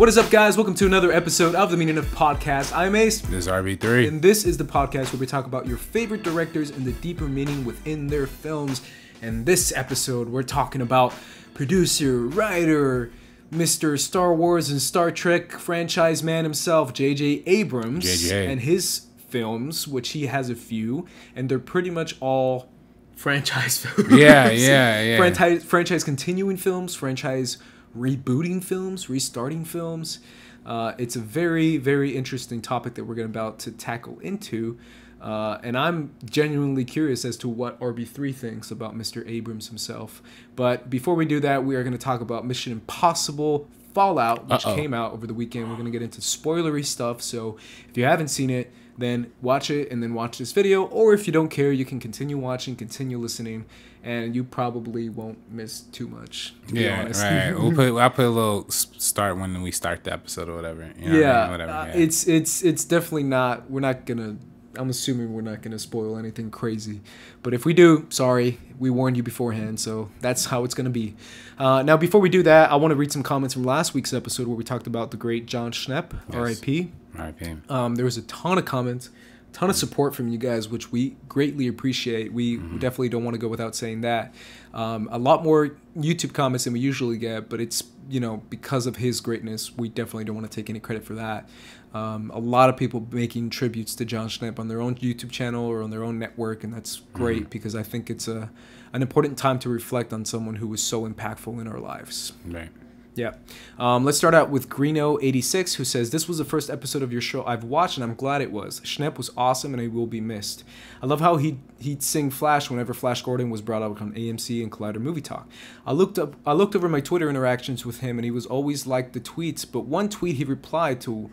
What is up, guys? Welcome to another episode of the Meaning of Podcast. I'm Ace. This is RB3. And this is the podcast where we talk about your favorite directors and the deeper meaning within their films. And this episode, we're talking about producer, writer, Mr. Star Wars and Star Trek franchise man himself, JJ Abrams. JJ. And his films, which he has a few, and they're pretty much all franchise films. Yeah. Franchise continuing films, franchise rebooting films, restarting films. It's a very, very interesting topic that we're about to tackle into. And I'm genuinely curious as to what RB3 thinks about Mr. Abrams himself. But before we do that, we are going to talk about Mission Impossible Fallout, which came out over the weekend. We're going to get into spoilery stuff. So if you haven't seen it, then watch it and then watch this video. Or if you don't care, you can continue watching, continue listening, and you probably won't miss too much, to be honest. Right. I'll put a little start when we start the episode or whatever. You know what I mean? It's definitely not. We're not gonna. I'm assuming we're not gonna spoil anything crazy, but if we do, sorry, we warned you beforehand, so that's how it's gonna be. Now, before we do that, I want to read some comments from last week's episode where we talked about the great Jon Schnepp, yes. R.I.P. R.I.P. There was a ton of comments, ton of support from you guys, which we greatly appreciate. We definitely don't want to go without saying that. A lot more YouTube comments than we usually get, but it's, because of his greatness, we definitely don't want to take any credit for that. A lot of people making tributes to Jon Schnepp on their own YouTube channel or on their own network, and that's great because I think it's an important time to reflect on someone who was so impactful in our lives. Right. Yeah. Let's start out with Greeno86, who says, "This was the first episode of your show I've watched, and I'm glad it was. Schnepp was awesome, and he will be missed. I love how he'd sing Flash whenever Flash Gordon was brought up on AMC and Collider Movie Talk. I looked over my Twitter interactions with him, and he was always liked the tweets, but one tweet he replied to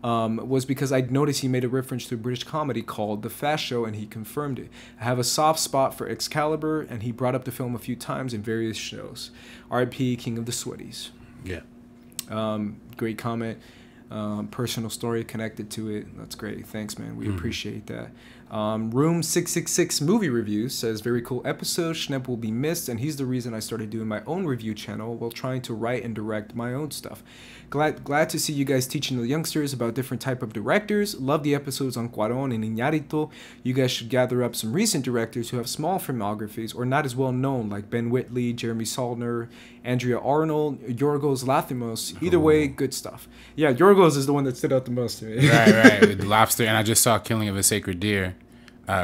was because I'd noticed he made a reference to a British comedy called The Fast Show, and he confirmed it. I have a soft spot for Excalibur, and he brought up the film a few times in various shows. R.I.P. King of the Sweaties." Yeah. Great comment. Personal story connected to it. That's great. Thanks, man. We appreciate that. Room 666 Movie Review says, "Very cool episode. Schnepp will be missed, and he's the reason I started doing my own review channel while trying to write and direct my own stuff. Glad to see you guys teaching the youngsters about different type of directors. Love the episodes on Cuarón and Iñárritu. You guys should gather up some recent directors who have small filmographies or not as well known, like Ben Whitley, Jeremy Saulnier, Andrea Arnold, Yorgos Lanthimos. Either way, good stuff." Yeah, Yorgos is the one that stood out the most to me. Right. With the lobster, and I just saw Killing of a Sacred Deer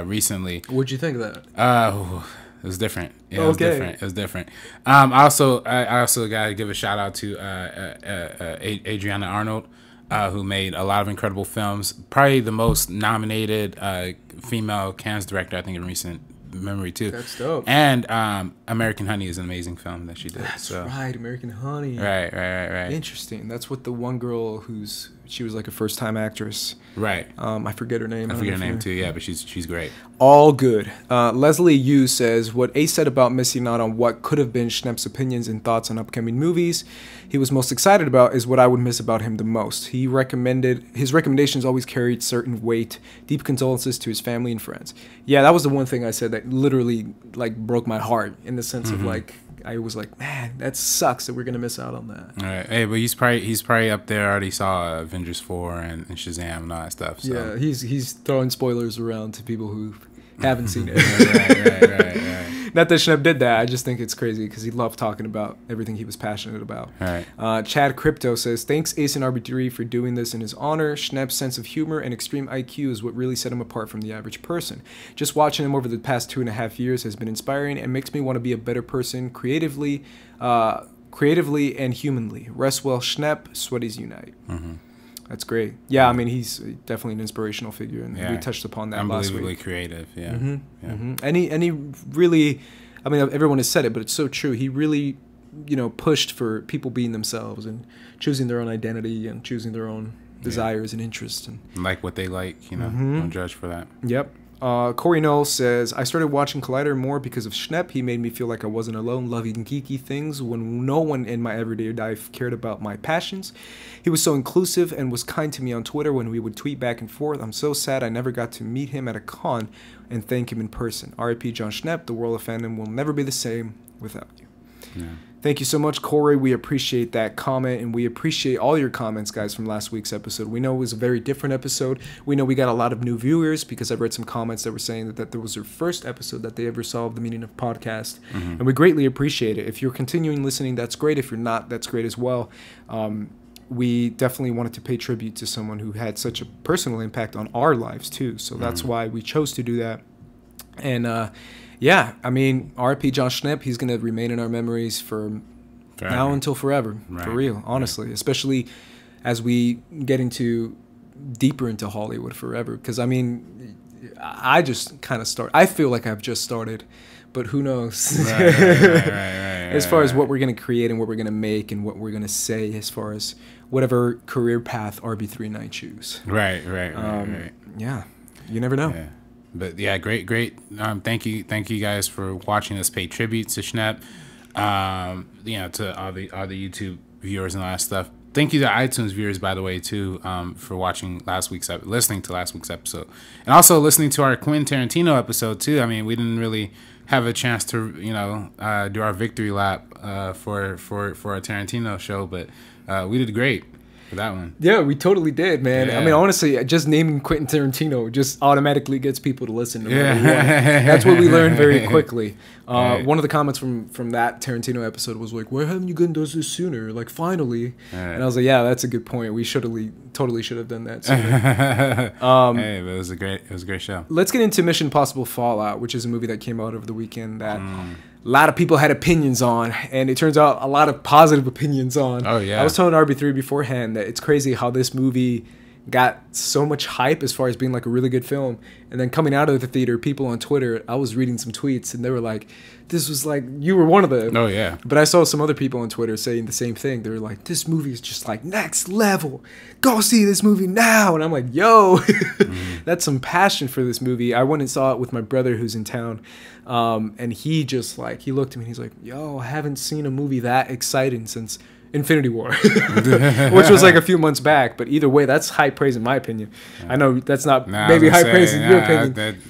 recently. What'd you think of that? It was different. Yeah, okay. It was different. I also got to give a shout out to Adriana Arnold, who made a lot of incredible films. Probably the most nominated female Cannes director, I think, in recent memory too. That's dope. And American Honey is an amazing film that she did. That's right, American Honey. Right. Interesting. That's what the one girl she was like a first-time actress. Right. I forget her name. I forget her name too. Yeah, but she's great. All good. Leslie Yu says, "What Ace said about missing out on what could have been Schnepp's opinions and thoughts on upcoming movies he was most excited about is what I would miss about him the most. His recommendations always carried certain weight. Deep condolences to his family and friends." Yeah, that was the one thing I said that literally broke my heart in the sense of I was like, man, that sucks that we're gonna miss out on that. All right. Hey, but he's probably up there. I already saw Avengers 4 and Shazam and all that stuff. So. Yeah, he's throwing spoilers around to people who haven't seen it. Right. Not that Schnepp did that. I just think it's crazy because he loved talking about everything he was passionate about. All right. Chad Crypto says, "Thanks Ace and RB3 for doing this in his honor. Schnepp's sense of humor and extreme IQ is what really set him apart from the average person. Just watching him over the past 2.5 years has been inspiring and makes me want to be a better person creatively and humanly. Rest well, Schnepp. Sweaties unite." That's great. Yeah, I mean, he's definitely an inspirational figure, and we touched upon that last week. Unbelievably creative, yeah. And he really, I mean, everyone has said it, but it's so true. He really, pushed for people being themselves and choosing their own identity and choosing their own desires and interests. And like what they like, don't judge for that. Yep. Corey Knoll says, "I started watching Collider more because of Schnepp. He made me feel like I wasn't alone loving geeky things when no one in my everyday life cared about my passions. He was so inclusive and was kind to me on Twitter when we would tweet back and forth. I'm so sad I never got to meet him at a con and thank him in person. R.I.P. Jon Schnepp. The world of fandom will never be the same without you." Yeah. Thank you so much, Corey. We appreciate that comment, and we appreciate all your comments, guys, from last week's episode. We know it was a very different episode. We know we got a lot of new viewers because I've read some comments that were saying that that was their first episode that they ever saw of the Meaning of Podcast, and we greatly appreciate it. If you're continuing listening, that's great. If you're not, that's great as well. We definitely wanted to pay tribute to someone who had such a personal impact on our lives, too. So that's why we chose to do that. And, yeah, I mean, R.I.P. Jon Schnepp, he's going to remain in our memories for now until forever, for real, honestly, especially as we get deeper into Hollywood forever. Because, I mean, I just kind of I feel like I've just started, but who knows? As far as what we're going to create and what we're going to make and what we're going to say as far as whatever career path RB3 and I choose. Right. Yeah, you never know. Yeah. But yeah, great. Thank you guys for watching us pay tribute to Schnepp. To all the YouTube viewers and all that stuff. Thank you to iTunes viewers, by the way, too, for listening to last week's episode, and also listening to our Quentin Tarantino episode too. I mean, we didn't really have a chance to do our victory lap for a Tarantino show, but we did great for that one. Yeah, we totally did, man. Yeah. I mean, honestly, just naming Quentin Tarantino just automatically gets people to listen to what. That's what we learned very quickly. One of the comments from that Tarantino episode was like, why haven't you done this sooner? Like, finally. And I was like, yeah, that's a good point. We totally should have done that sooner. But it was a great show. Let's get into Mission Impossible Fallout, which is a movie that came out over the weekend that a lot of people had opinions on, and it turns out a lot of positive opinions on. Oh, yeah. I was telling RB3 beforehand that it's crazy how this movie got so much hype as far as being like a really good film, and then coming out of the theater, people on Twitter, I was reading some tweets and they were like, this was like, you were one of them. Oh yeah. But I saw some other people on Twitter saying the same thing. They were like, this movie is just like next level, go see this movie now. And I'm like, yo, that's some passion for this movie. I went and saw it with my brother who's in town, and he just like, he looked at me and he's like, yo, I haven't seen a movie that exciting since Infinity War, which was like a few months back. But either way, that's high praise in my opinion. I know that's not maybe high praise in your opinion.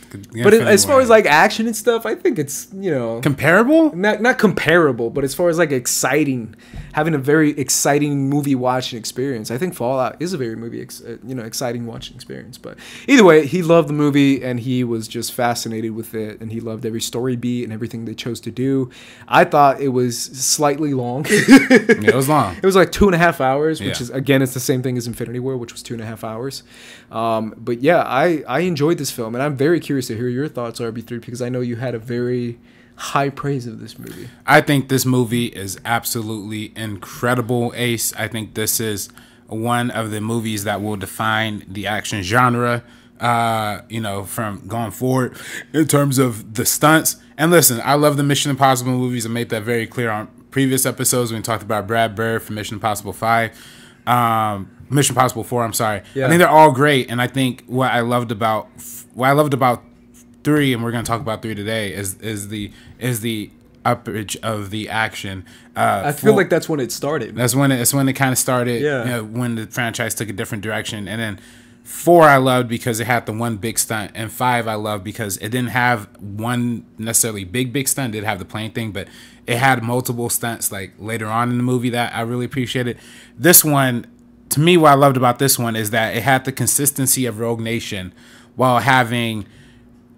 But as far as like action and stuff, I think it's, comparable. Not comparable, but as far as like exciting, having a very exciting movie watching experience, I think Fallout is a very exciting watching experience. But either way, he loved the movie and he was just fascinated with it, and he loved every story beat and everything they chose to do. I thought it was slightly long. It was long. It was like 2.5 hours, which is, again, it's the same thing as Infinity War, which was 2.5 hours. But yeah, I enjoyed this film, and I'm very curious to hear your thoughts, RB3, because I know you had a very high praise of this movie. I think this movie is absolutely incredible, Ace. I think this is one of the movies that will define the action genre, from going forward in terms of the stunts. And listen, I love the Mission Impossible movies. I made that very clear on previous episodes when we talked about Brad Bird from Mission Impossible 5, Mission Impossible 4. I'm sorry. Yeah. I think they're all great, and I think what I loved about 3, and we're going to talk about 3 today, is the upage of the action. I feel like that's when it started. That's when it kind of started. Yeah. When the franchise took a different direction, and then 4 I loved because it had the one big stunt, and 5 I loved because it didn't have one necessarily big stunt. It did have the plane thing, but it had multiple stunts like later on in the movie that I really appreciated. This one, to me, what I loved about this one is that it had the consistency of Rogue Nation while having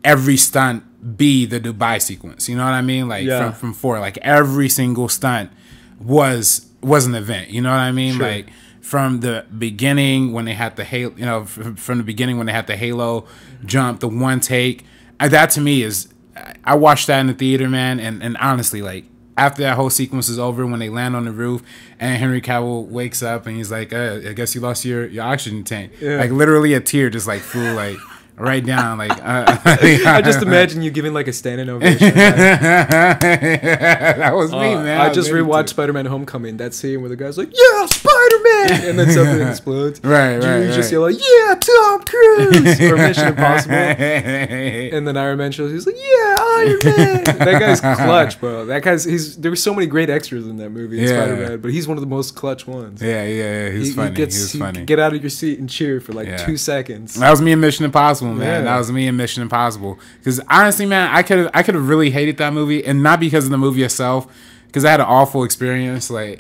every stunt be the Dubai sequence. You know what I mean? Like from 4, like every single stunt was an event. You know what I mean? Sure. Like from the beginning when they had the Halo, from the beginning when they had the Halo jump, the one take, that to me is, I watched that in the theater, man, and honestly, like after that whole sequence is over, when they land on the roof and Henry Cavill wakes up and he's like, I guess you lost your oxygen tank. Yeah. Like literally a tear just like flew like right down. Like I just imagine you giving like a standing ovation. That was me, man. I just rewatched Spider-Man: Homecoming. That scene where the guy's like, "Yeah, Spider-Man," and then something explodes. Right. You just yell like, "Yeah, Tom Cruise!" or Mission Impossible. And then Iron Man shows. He's like, "Yeah, Iron Man." That guy's clutch, bro. That guy's there were so many great extras in that movie, Spider-Man, but he's one of the most clutch ones. Yeah. He's funny. He was funny. Get out of your seat and cheer for like 2 seconds. That was me in Mission Impossible. Man, that was me in Mission Impossible. Because honestly, man, I could have really hated that movie, and not because of the movie itself, because I had an awful experience like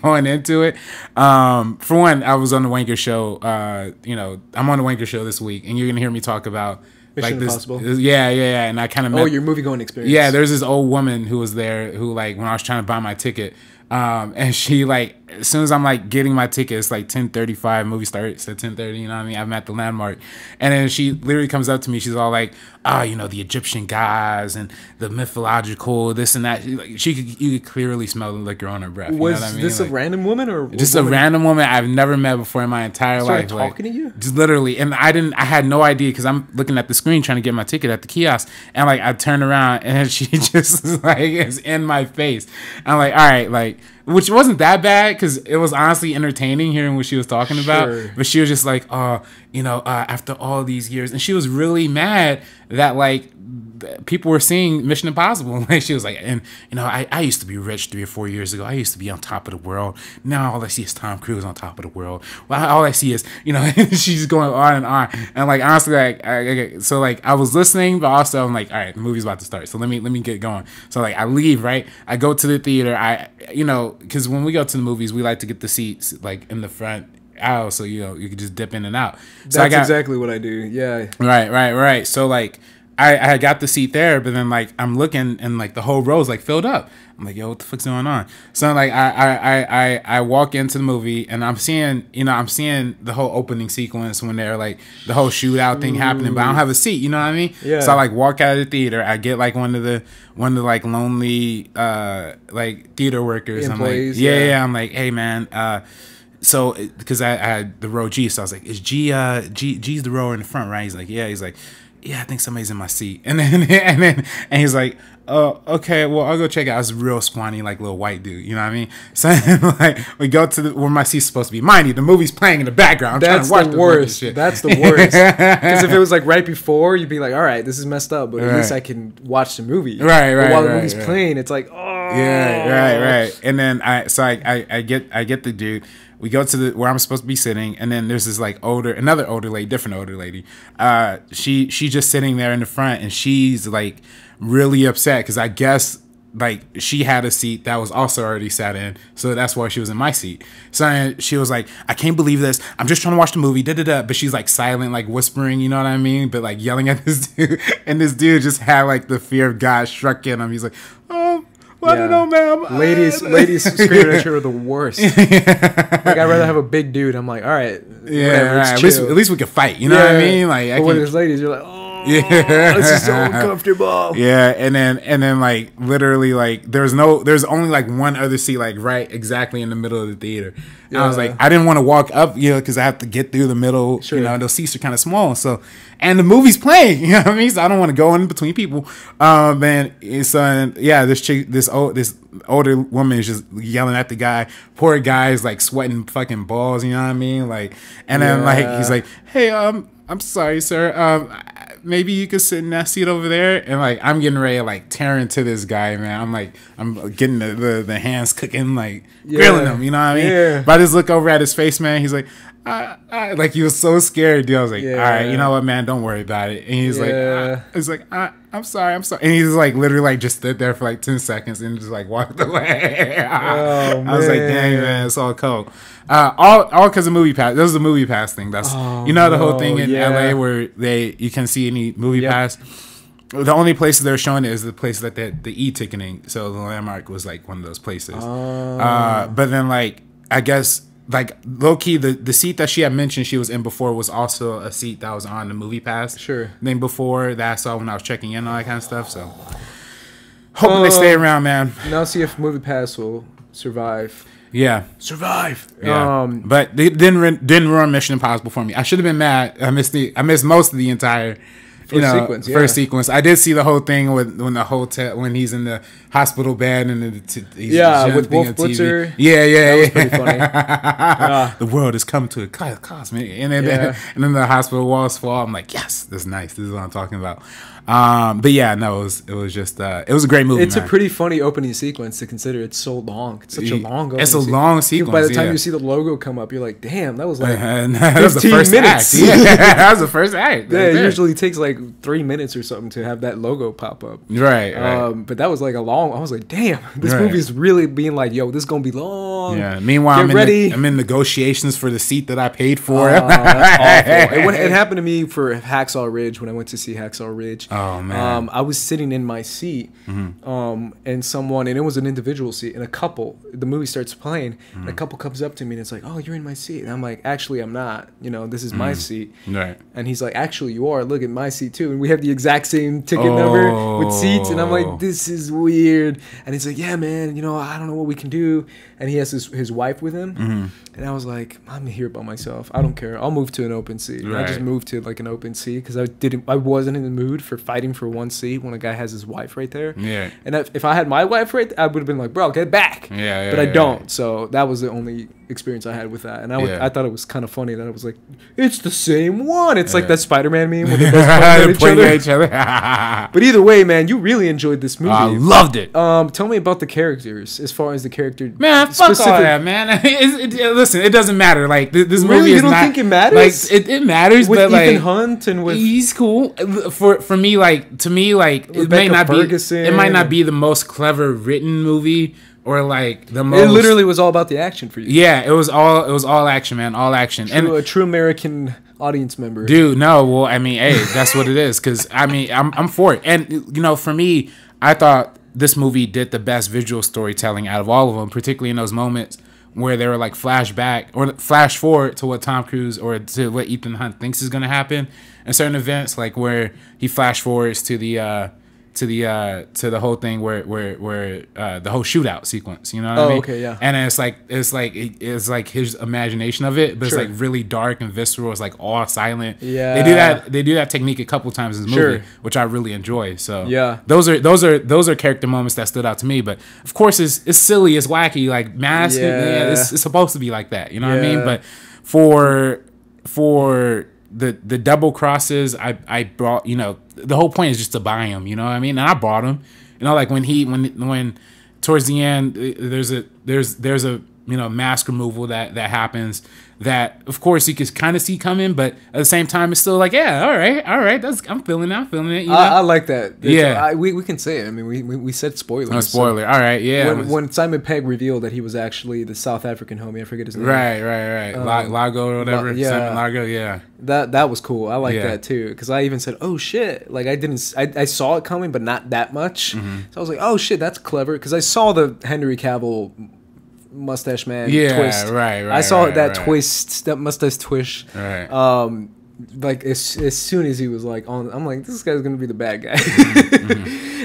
going into it. For one, I was on the Wanker Show. I'm on the Wanker Show this week, and you're gonna hear me talk about Mission Impossible. Yeah, and I kind of your movie going experience. Yeah, there's this old woman who was there who like when I was trying to buy my ticket. And she like as soon as I'm like getting my ticket, it's like 10:35. Movie starts at 10:30. You know what I mean? I'm at the Landmark, and then she literally comes up to me. She's all like, the Egyptian gods and the mythological this and that. You could clearly smell the liquor on her breath. Was you know what I mean? this like, a random woman or just a random woman I've never met before in my entire life? Talking to you? Just literally, and I had no idea because I'm looking at the screen trying to get my ticket at the kiosk, and like I turn around and she just like is in my face. I'm like, all right, like. Which wasn't that bad because it was honestly entertaining hearing what she was talking about. But she was just like, after all these years. And she was really mad that, like, people were seeing Mission Impossible. Like, she was like, I used to be rich 3 or 4 years ago. I used to be on top of the world. Now all I see is Tom Cruise on top of the world. Well, all I see is, she's going on and on. And, like, honestly, like, I was listening, but also I'm like, all right, the movie's about to start. So let me get going. So, like, I leave, right? I go to the theater. Because when we go to the movies, we like to get the seats, like, in the front aisle. So, you can just dip in and out. So That's exactly what I do. Yeah. Right. So, like, I got the seat there, but then like I'm looking and like the whole row's like filled up. I'm like, yo, what the fuck's going on? So like I walk into the movie and I'm seeing the whole opening sequence when they're like the whole shootout thing happening, but I don't have a seat. You know what I mean? Yeah. So I like walk out of the theater. I get like one of the like lonely like theater workers. Employees, I'm like, yeah. I'm like, hey man. So, because I had the row G, so I was like, is G's the rower in the front, right? He's like, yeah. He's like, yeah, I think somebody's in my seat. And he's like, oh, okay, well, I'll go check it out. It's a real scrawny, like, little white dude. You know what I mean? So, like, we go to where my seat's supposed to be. Mind you, the movie's playing in the background. That's the worst. That's the worst. Because if it was, like, right before, you'd be like, all right, this is messed up, but at least I can watch the movie. Right. But while the movie's playing, it's like, oh. Yeah, right. And then I get the dude. We go to where I'm supposed to be sitting, and then there's this like different older lady. She's just sitting there in the front, and she's like really upset because I guess like she had a seat that was also already sat in, so that's why she was in my seat. So she was like, I can't believe this. I'm just trying to watch the movie, but she's like silent, like whispering, you know what I mean? But like yelling at this dude, and this dude just had like the fear of God struck in him. He's like, I don't know, ma'am. Ladies screaming at you are the worst. Like, I'd rather have a big dude. I'm like, all right. Yeah, right. At least we can fight. You know what I mean? Like, but when there's ladies, you're like, oh, this is so uncomfortable. Yeah, and then like literally like there's only like one other seat like right exactly in the middle of the theater. Yeah. I was like, I didn't want to walk up, because I have to get through the middle. Sure. Those seats are kind of small. So, and the movie's playing, you know what I mean? So I don't want to go in between people. This older woman is just yelling at the guy. Poor guy is like sweating fucking balls, you know what I mean? Like, and then like he's like, hey, I'm sorry, sir. Maybe you could sit in that seat over there. And like, I'm getting ready to like tear into this guy, man. I'm getting the hands cooking, like grilling him, you know what I mean? Yeah. But I just look over at his face, man. He's like, like he was so scared, dude. I was like, all right, you know what, man? Don't worry about it. And he's like, I'm sorry. And he's like literally like just stood there for like 10 seconds and just like walked away. I was like, dang, man, it's all cold. All because of Movie Pass. This is a Movie Pass thing. That's the whole thing in LA where you can see any Movie Pass. The only places they're showing it is the places that the e-ticketing. So the Landmark was like one of those places. But then like I guess like low key the seat that she had mentioned she was in before was also a seat that was on the Movie Pass. Sure. Then before that I saw when I was checking in, all that kind of stuff. So hoping they stay around, man. Now see if Movie Pass will survive. Yeah, survive. Yeah, but they didn't run Mission Impossible for me. I should have been mad. I missed most of the entire first sequence. I did see the whole thing when he's in the hospital bed and he's with Wolf Blitzer. That was pretty funny. The world has come to a cosmic, and then the hospital walls fall. I'm like, yes, that's nice. This is what I'm talking about. But yeah, no, it was just it was a great movie. It's a pretty funny opening sequence to consider. It's so long. It's such a long opening It's a long sequence. By the time you see the logo come up, you're like, damn, that was like that was the 15 first minutes. act. Yeah, that was the first act. Yeah, it usually takes like 3 minutes or something to have that logo pop up. Right. But that was like a long. I was like, damn, this movie is really being like, yo, this is gonna be long. Yeah. Meanwhile, I'm in negotiations for the seat that I paid for. That's awful. It happened to me for Hacksaw Ridge when I went to see Hacksaw Ridge. Oh man. I was sitting in my seat, and it was an individual seat, and the movie starts playing, and a couple comes up to me and it's like, oh, you're in my seat. And I'm like, actually, I'm not. This is my seat. Right. And he's like, actually, you are. Look at my seat too. And we have the exact same ticket number with seats. And I'm like, this is weird. And he's like, yeah, man, I don't know what we can do. And he has his wife with him. And I was like, I'm here by myself. I don't care. I'll move to an open seat. Right. I just moved to like an open seat because I wasn't in the mood for fighting for one seat when a guy has his wife right there. Yeah. And if I had my wife right there, I would have been like, bro, get back. Yeah. But I don't. So that was the only experience I had with that. And I thought it was kind of funny that I was like, it's the same one. It's like that Spider-Man meme when they both pointing at each other. But either way, man, you really enjoyed this movie. I loved it. Tell me about the characters as far as the character. Man, fuck all that, man. Listen, it doesn't matter. Like this movie is you don't not, think it matters? Like it matters, with but Ethan like Hunt and with he's cool. For me, like to me, like it may not Ferguson. be. It might not be the most clever written movie. Or like the most. It literally was all about the action for you. Yeah, it was all action, man, all action. A true American audience member. Dude, no, well, I mean, hey, that's what it is. Because I mean, I'm for it. And for me, I thought this movie did the best visual storytelling out of all of them, particularly in those moments where they were like flashback or flash forward to what Tom Cruise or to what Ethan Hunt thinks is going to happen in certain events, like where he flash forwards to the whole thing where the whole shootout sequence, you know what I mean? Okay, yeah. And it's like his imagination of it, but Sure. it's like really dark and visceral. It's like all silent. Yeah. They do that technique a couple times in the movie, which I really enjoy. So yeah, those are character moments that stood out to me. But of course, it's silly, it's wacky, like Mask. Yeah, it's supposed to be like that, you know what I mean? But for the double crosses, I brought, the whole point is just to buy him, you know what I mean? And I bought him, like when towards the end there's a mask removal that happens that of course you can kind of see coming, but at the same time it's still like, yeah, all right, I'm feeling it. I like that. Yeah, we can say it. I mean, we said spoilers. No spoiler. So all right, yeah. When Simon Pegg revealed that he was actually the South African homie, I forget his name. Right. Lago or whatever. Yeah. Simon Lago. Yeah. That was cool. I like that too, because I even said, oh shit, like I saw it coming, but not that much. So I was like, oh shit, that's clever, because I saw the Henry Cavill mustache man twist. Right. I saw that twist, that mustache twist. Right. Like as soon as he was like on, I'm like, this guy's gonna be the bad guy.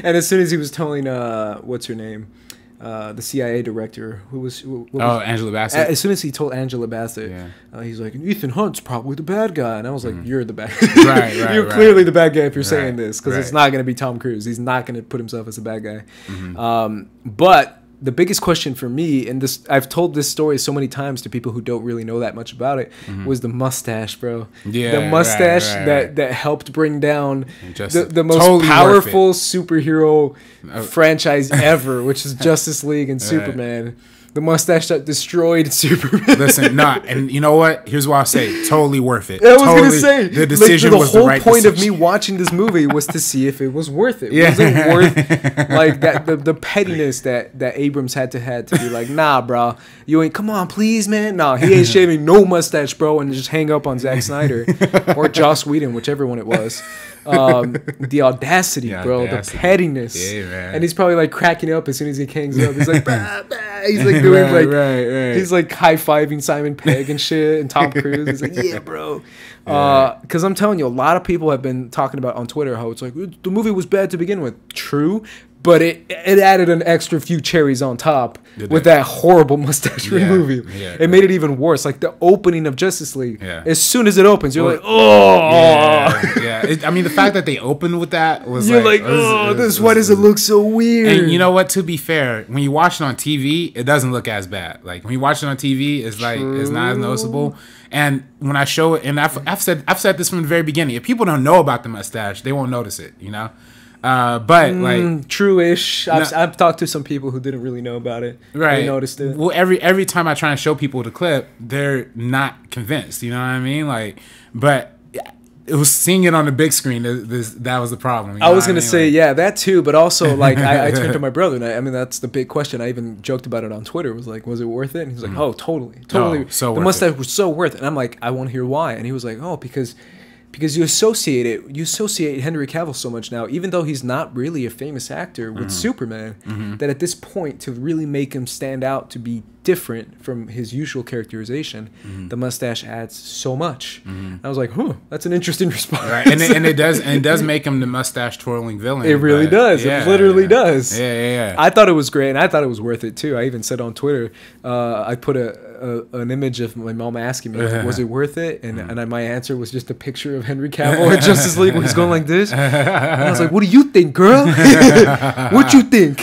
And as soon as he was telling what's her name, the CIA director, who was Angela Bassett. As soon as he told Angela Bassett, he's like, Ethan Hunt's probably the bad guy, and I was like, you're the bad guy. Right. You're clearly the bad guy if you're saying this, because it's not going to be Tom Cruise. He's not going to put himself as a bad guy. But the biggest question for me, and this, I've told this story so many times to people who don't really know that much about it, was the mustache, bro. Yeah, the mustache that helped bring down the most totally powerful superhero franchise ever, which is Justice League and Superman. The mustache that destroyed Superman. Listen, and you know what? Here's what I'll say. Totally worth it. I was going to say. The decision was the right whole point decision. of me watching this movie was to see if it was worth it. Was it worth like that? The pettiness that Abrams had to be like, nah, bro. You ain't, come on, please, man. Nah, he ain't shaving no mustache, bro, and just hang up on Zack Snyder or Joss Whedon, whichever one it was. The audacity, bro. The pettiness. Yeah, man. And he's probably like cracking up as soon as he hangs up. He's like, bah, bah. He's like doing right. He's like high-fiving Simon Pegg and shit, and Tom Cruise. He's like, yeah, bro. Because I'm telling you, a lot of people have been talking about on Twitter how it's like, the movie was bad to begin with. True, but it added an extra few cherries on top with that horrible mustache removal. It made it even worse. Like the opening of Justice League, as soon as it opens, you're like, oh, I mean, the fact that they opened with that was you're like, oh, why does it look so weird? And you know what? To be fair, when you watch it on TV, it doesn't look as bad. Like when you watch it on TV, it's like it's not as noticeable. And when I show it, and I've said this from the very beginning, if people don't know about the mustache, they won't notice it. You know. But like true-ish. I've talked to some people who didn't really know about it. Right. They noticed it. Well, every time I try and show people the clip, they're not convinced. You know what I mean? Like, but it was seeing it on the big screen. That was the problem. You know I was gonna say, like, yeah, that too. But also, like, I turned to my brother, and I mean, that's the big question. I even joked about it on Twitter. It was like, was it worth it? And he's like, oh, totally. So the mustache was so worth it. And I'm like, I want to hear why. And he was like, oh, because you associate Henry Cavill so much now, even though he's not really a famous actor with Superman, that at this point, to really make him stand out, to be different from his usual characterization, the mustache adds so much. I was like, that's an interesting response. Right. And it does make him the mustache twirling villain. It really does. It literally does. Yeah. I thought it was great, and I thought it was worth it too. I even said on Twitter, I put an image of my mom asking me, was it worth it? And my answer was just a picture of Henry Cavill in Justice League where he's going like this. And I was like, what do you think, girl? What you think?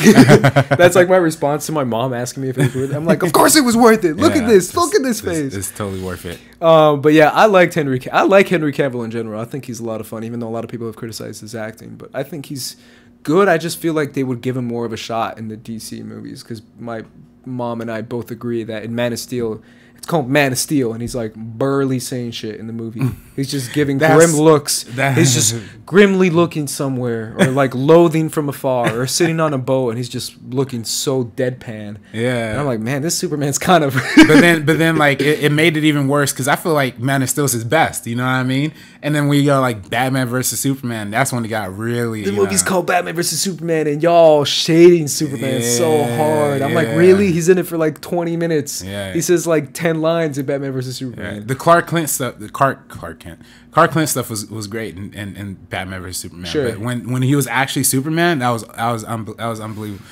That's like my response to my mom asking me if it was worth it. I'm like, of course it was worth it. Look at this. Look at this face. It's totally worth it. But yeah, I like Henry Cavill in general. I think he's a lot of fun, even though a lot of people have criticized his acting. But I think he's good. I just feel like they would give him more of a shot in the DC movies, because my mom and I both agree that in Man of Steel, it's called Man of Steel, and he's like burly saying shit in the movie. He's just giving grim looks. He's just grimly looking somewhere, or like loathing from afar, or sitting on a boat, and he's just looking so deadpan. Yeah. And I'm like, man, this Superman's kind of. but then like it made it even worse, because I feel like Man of Steel is his best. You know what I mean? And then when you go like Batman versus Superman, that's when it got really. The movie's called Batman versus Superman, and y'all shading Superman so hard. I'm like, really? He's in it for like 20 minutes. Yeah. He says like 10 lines in Batman versus Superman. Yeah. The Clark Kent stuff, Clark Kent stuff was great in Batman vs Superman. Sure. But when he was actually Superman, that was unbelievable.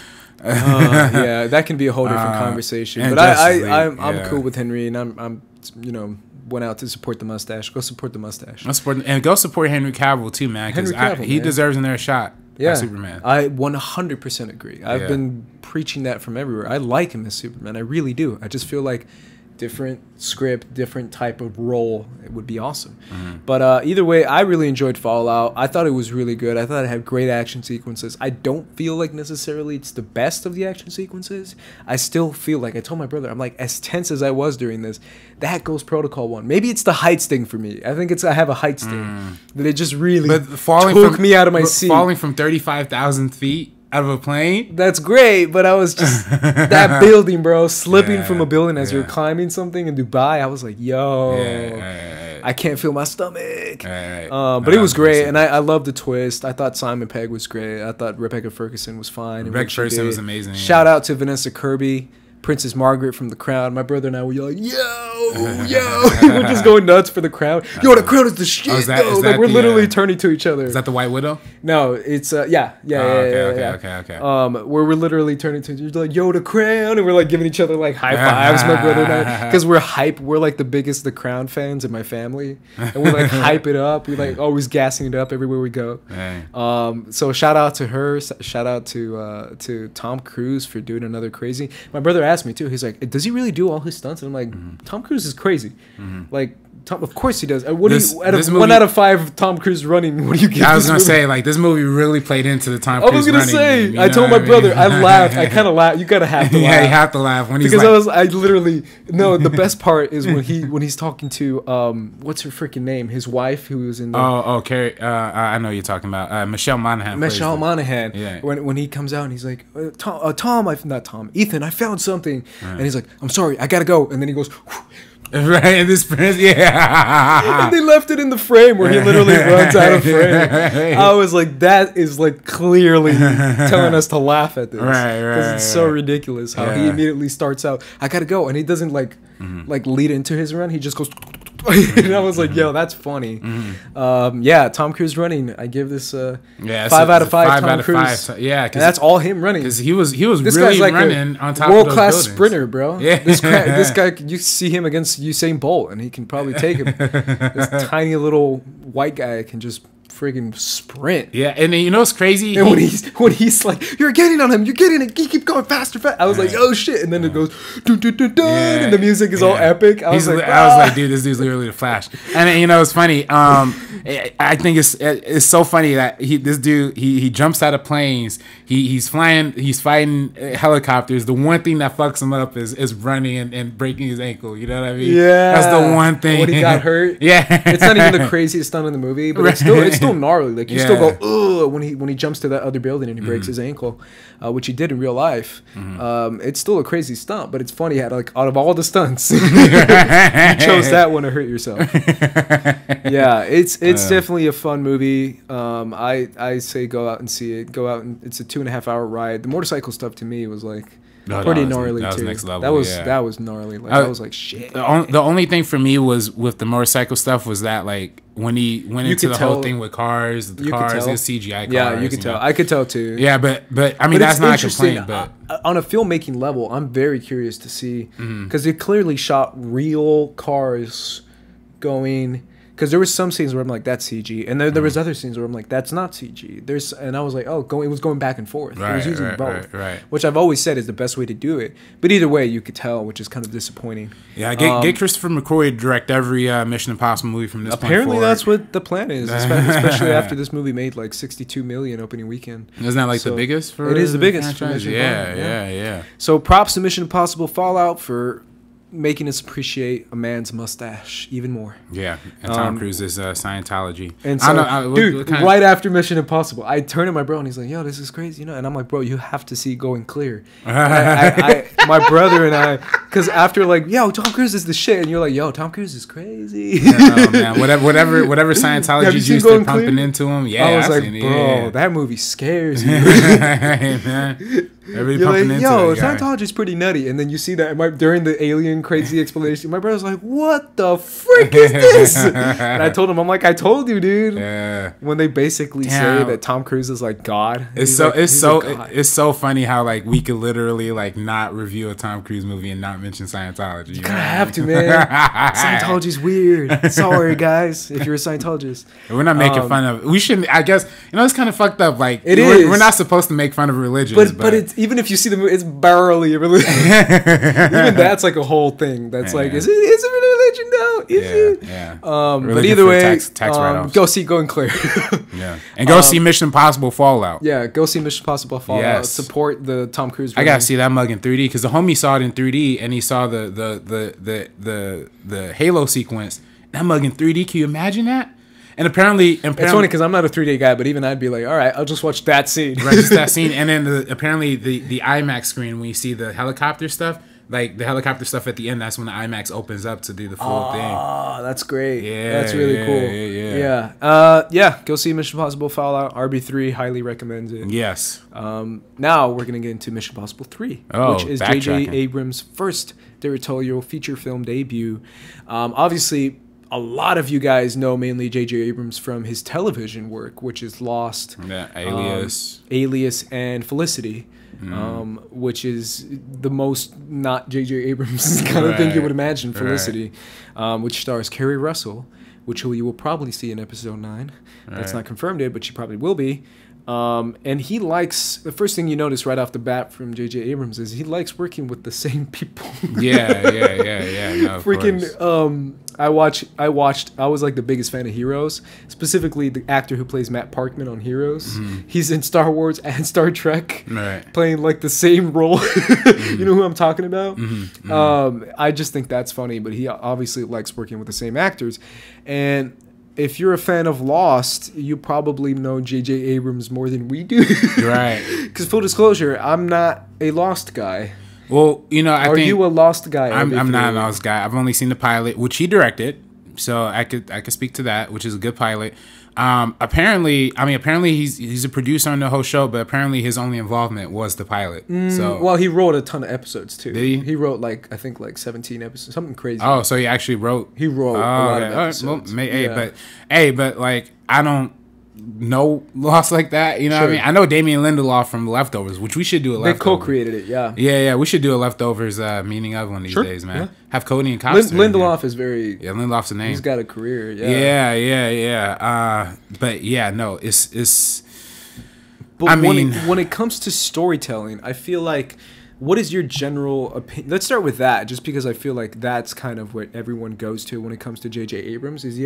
Yeah, that can be a whole different conversation. But I'm cool with Henry, and I'm went out to support the mustache. Go support the mustache. Go support Henry Cavill too, man. Because he deserves another shot. Yeah, Superman. I 100% agree. I've been preaching that from everywhere. I like him as Superman. I really do. I just feel like different script, different type of role, it would be awesome. But either way, I really enjoyed Fallout. I thought it was really good. I thought it had great action sequences. I don't feel like necessarily it's the best of the action sequences. I still feel like, I told my brother, I'm like, as tense as I was during this, that goes Protocol 1. Maybe it's the heights thing for me. I think I have a heights thing that it just really took me out of my seat. Falling from 35,000 feet out of a plane? That's great, but I was just that building, bro, slipping from a building as you're climbing something in Dubai. I was like, yo, I can't feel my stomach. But it was great, and I love the twist. I thought Simon Pegg was great. I thought Rebecca Ferguson was fine. Rebecca Ferguson was amazing. Shout out to Vanessa Kirby, Princess Margaret from The Crown. My brother and I were like, yo. We're just going nuts for The Crown. Yo, The Crown is the shit, though. Like, we're literally turning to each other. Is that the White Widow? No, it's, okay. Where we're literally turning to each other, like, yo, The Crown. And we're, like, giving each other, like, high fives, my brother and I. Because we're hype. We're, like, the biggest The Crown fans in my family. And we, like, hype it up. We, like, always gassing it up everywhere we go. So shout out to her. Shout out to Tom Cruise for doing another crazy. My brother asked me, too. He's like, does he really do all his stunts? And I'm like, Tom Cruise is crazy. Like, of course he does. What do you, one out of 5 Tom Cruise running, what do you give? I was going to say, like, this movie really played into the Tom Cruise running. I was going to say, I told my brother, I laughed. I kind of laughed. You got to have to laugh. Yeah, you have to laugh. When he's because I literally, no, the best part is when he's talking to, what's her freaking name? His wife, who was in the... Carrie, I know what you're talking about. Michelle Monaghan. Michelle Monaghan. Yeah. When he comes out and he's like, Ethan, I found something. And he's like, I'm sorry, I got to go. And then he goes... Right, and this prince, and they left it in the frame where he literally runs out of frame. I was like, that is like clearly telling us to laugh at this, right? Because it's so ridiculous how he immediately starts out, I gotta go, and he doesn't like lead into his run. He just goes, And I was like, yo, that's funny. Yeah, Tom Cruise running. I give this 5 out of 5 Tom Cruise. Yeah, and that's all him running. Because he was this really guy's like running on top world of those class buildings. sprinter, bro. Yeah. This guy, you see him against Usain Bolt, and he can probably take him. This tiny little white guy can just friggin' sprint. Yeah, and then, you know what's crazy? And when he's like, you're getting on him, you're getting it, you keep going faster, I was like, oh shit, and then it goes, dun, dun, dun, dun, and the music is all epic. I was like, dude, this dude's literally the Flash. And then, you know, it's funny. I think it's so funny that this dude jumps out of planes. He's fighting helicopters. The one thing that fucks him up is running and breaking his ankle. You know what I mean? Yeah, that's the one thing. When he got hurt. Yeah, it's not even the craziest stunt in the movie, but it's still gnarly. Like you still go, ugh, when he jumps to that other building and he breaks his ankle, which he did in real life. It's still a crazy stunt, but it's funny how, like, out of all the stunts, you chose that one to hurt yourself. Yeah, it's definitely a fun movie. I say go out and see it. Go out and it's a 2.5 hour ride. The motorcycle stuff to me was like pretty gnarly too. Next level, that was gnarly. Like I was like, shit. The only thing for me was with the motorcycle stuff was that, like, when he went into the whole thing with cars, the CGI cars. Yeah, you could tell. I could tell too. Yeah, but I mean, that's not a complaint. But on a filmmaking level, I'm very curious to see, because they clearly shot real cars going. Because there was some scenes where I'm like, that's CG, and there was other scenes where I'm like, that's not CG. And I was like, it was going back and forth. It was using both, which I've always said is the best way to do it. But either way, you could tell, which is kind of disappointing. Yeah, get Christopher McQuarrie to direct every Mission Impossible movie from this point forward. Apparently, that's what the plan is, especially after this movie made like $62 million opening weekend. Isn't that like the biggest for? It is the biggest for Mission Impossible. Yeah. So props to Mission Impossible Fallout for making us appreciate a man's mustache even more. Yeah, and Tom Cruise's Scientology. And so, dude, right after Mission Impossible, I turned to my bro and he's like, yo, this is crazy, you know? And I'm like, bro, you have to see Going Clear. My brother and I, because after like, yo, Tom Cruise is the shit, and you're like, yo, Tom Cruise is crazy. Oh, man, whatever Scientology juice they're pumping into him, yeah. I was like, bro, that movie scares me. Hey, man. You're like, yo, Scientology's pretty nutty. And then you see that during the alien crazy explanation, my brother's like, what the frick is this? And I told him, I'm like, I told you, dude. Yeah. When they basically say that Tom Cruise is like God. It's so funny how, like, we could literally, like, not review a Tom Cruise movie and not mention Scientology. You kind of have to, man. Scientology's weird. Sorry, guys, if you're a Scientologist. We're not making fun of it. We shouldn't, I guess, you know, it's kind of fucked up. Like, we're not supposed to make fun of religions. But it's, even if you see the movie, it's barely a religion. Even that's like a whole thing. That's like, is it a religion now? Is it? Yeah. But either way, tax go see Going Clear. Yeah. And go see Mission Impossible Fallout. Yeah, go see Mission Impossible Fallout. Yes. Support the Tom Cruise version. I gotta see that mug in 3D because the homie saw it in 3D and he saw the Halo sequence. That mug in 3D. Can you imagine that? And apparently it's funny because I'm not a 3D guy, but even I'd be like, all right, I'll just watch that scene. Right, just that scene. And then apparently the IMAX screen, when you see the helicopter stuff, like the helicopter stuff at the end, that's when the IMAX opens up to do the full thing. Oh, that's great. Yeah, that's really cool. Yeah. Go see Mission Impossible Fallout. RB3 highly recommends it. Yes. Now we're gonna get into Mission Impossible 3, which is JJ Abrams' first directorial feature film debut. Obviously, a lot of you guys know mainly JJ Abrams from his television work, which is Lost, Alias, and Felicity, which is the most not JJ Abrams kind of thing you would imagine. Felicity, which stars Kerry Russell, which you will probably see in episode 9. That's not confirmed yet, but she probably will be. And he likes, the first thing you notice right off the bat from JJ Abrams is he likes working with the same people. Yeah. No, freaking I was like the biggest fan of Heroes, specifically the actor who plays Matt Parkman on Heroes. He's in Star Wars and Star Trek, playing like the same role. You know who I'm talking about? I just think that's funny, but he obviously likes working with the same actors. And if you're a fan of Lost, you probably know JJ Abrams more than we do. Right. Because full disclosure, I'm not a Lost guy. Well, you know, Are you a Lost guy? I'm not a Lost guy. I've only seen the pilot, which he directed. So I could speak to that, which is a good pilot. Apparently he's a producer on the whole show, but apparently his only involvement was the pilot. So well, he wrote a ton of episodes too. Did he? He wrote I think 17 episodes, something crazy. Oh, so he actually wrote. He wrote a lot of episodes. But like I don't know Lost like that. You know what I mean? I know Damien Lindelof from Leftovers, which we should do a Leftovers. They co-created it, yeah. Yeah. We should do a Leftovers meaning of one of these days, man. Yeah. Have Cody and Cops. Lindelof is very. Yeah, Lindelof's a name. He's got a career. Yeah. Yeah. But yeah, no, it's. But when it comes to storytelling, I feel like. What is your general opinion? Let's start with that, just because I feel like that's kind of what everyone goes to when it comes to JJ Abrams. Is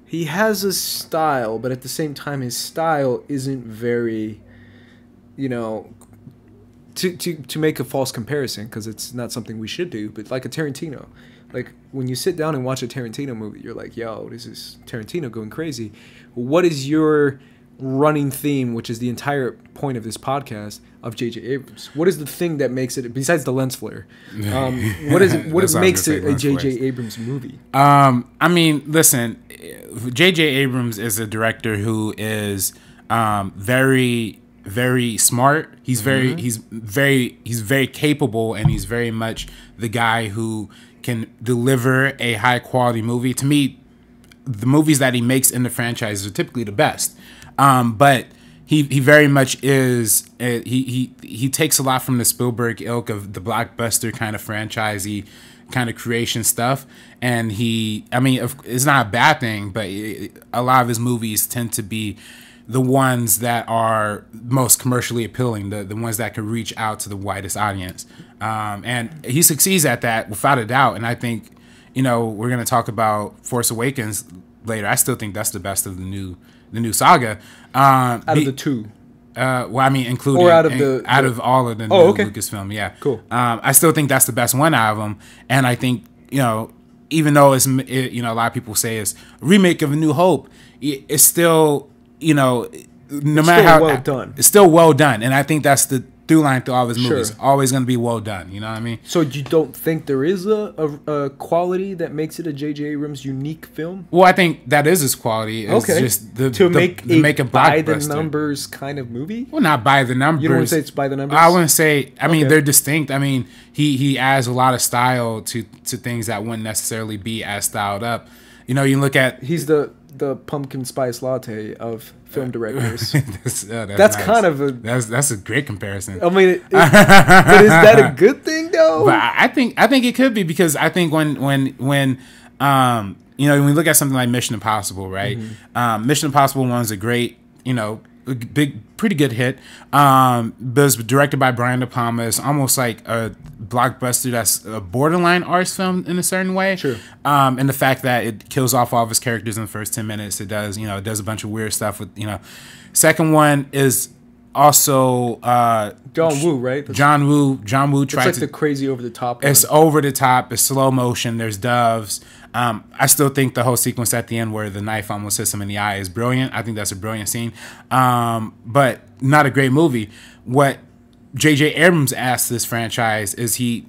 he has a style, but at the same time, his style isn't very, to make a false comparison, because it's not something we should do, but like a Tarantino. Like, when you sit down and watch a Tarantino movie, you're like, yo, this is Tarantino going crazy. What is your running theme, which is the entire point of this podcast, of JJ Abrams? What is the thing that makes it, besides the lens flare, what makes it a JJ Abrams movie? I mean, listen, JJ Abrams is a director who is very, very smart. He's very capable, and he's very much the guy who can deliver a high quality movie. To me, the movies that he makes in the franchise are typically the best. But he very much is. He takes a lot from the Spielberg ilk of the blockbuster kind of franchisey kind of creation stuff, and it's not a bad thing, but a lot of his movies tend to be the ones that are most commercially appealing, the ones that can reach out to the widest audience, and he succeeds at that without a doubt. And I think we're gonna talk about Force Awakens later. I still think that's the best of the new saga. Out of the two. Including, or out of all of the new Lucasfilm, yeah. Cool. I still think that's the best one out of them, and I think even though a lot of people say it's a remake of A New Hope, it's still no matter how well done, it's still well done, and I think that's the through line through all of his movies. Always going to be well done. You know what I mean? So you don't think there is a quality that makes it a JJ Abrams unique film? Well, I think that is his quality. It's just make a by the numbers kind of movie. Well, not by the numbers. You don't want to say it's by the numbers? I wouldn't say. I mean, they're distinct. I mean, he adds a lot of style to things that wouldn't necessarily be as styled up. You look at he's the pumpkin spice latte of film directors. that's nice. Kind of that's a great comparison. I mean, but is that a good thing though? But I think it could be, because I think when when we look at something like Mission Impossible, right? Mm-hmm. Mission Impossible 1 is a great, pretty good hit. But it's directed by Brian De Palma. It's almost like a blockbuster that's a borderline arts film in a certain way. Sure. And the fact that it kills off all of his characters in the first 10 minutes. It does, it does a bunch of weird stuff with, Second one is also John Woo, right? John Woo tried it's like the crazy over the top one. It's over the top. It's slow motion. There's doves. I still think the whole sequence at the end where the knife almost hits him in the eye is brilliant. I think that's a brilliant scene. But not a great movie. What JJ Abrams asked this franchise is he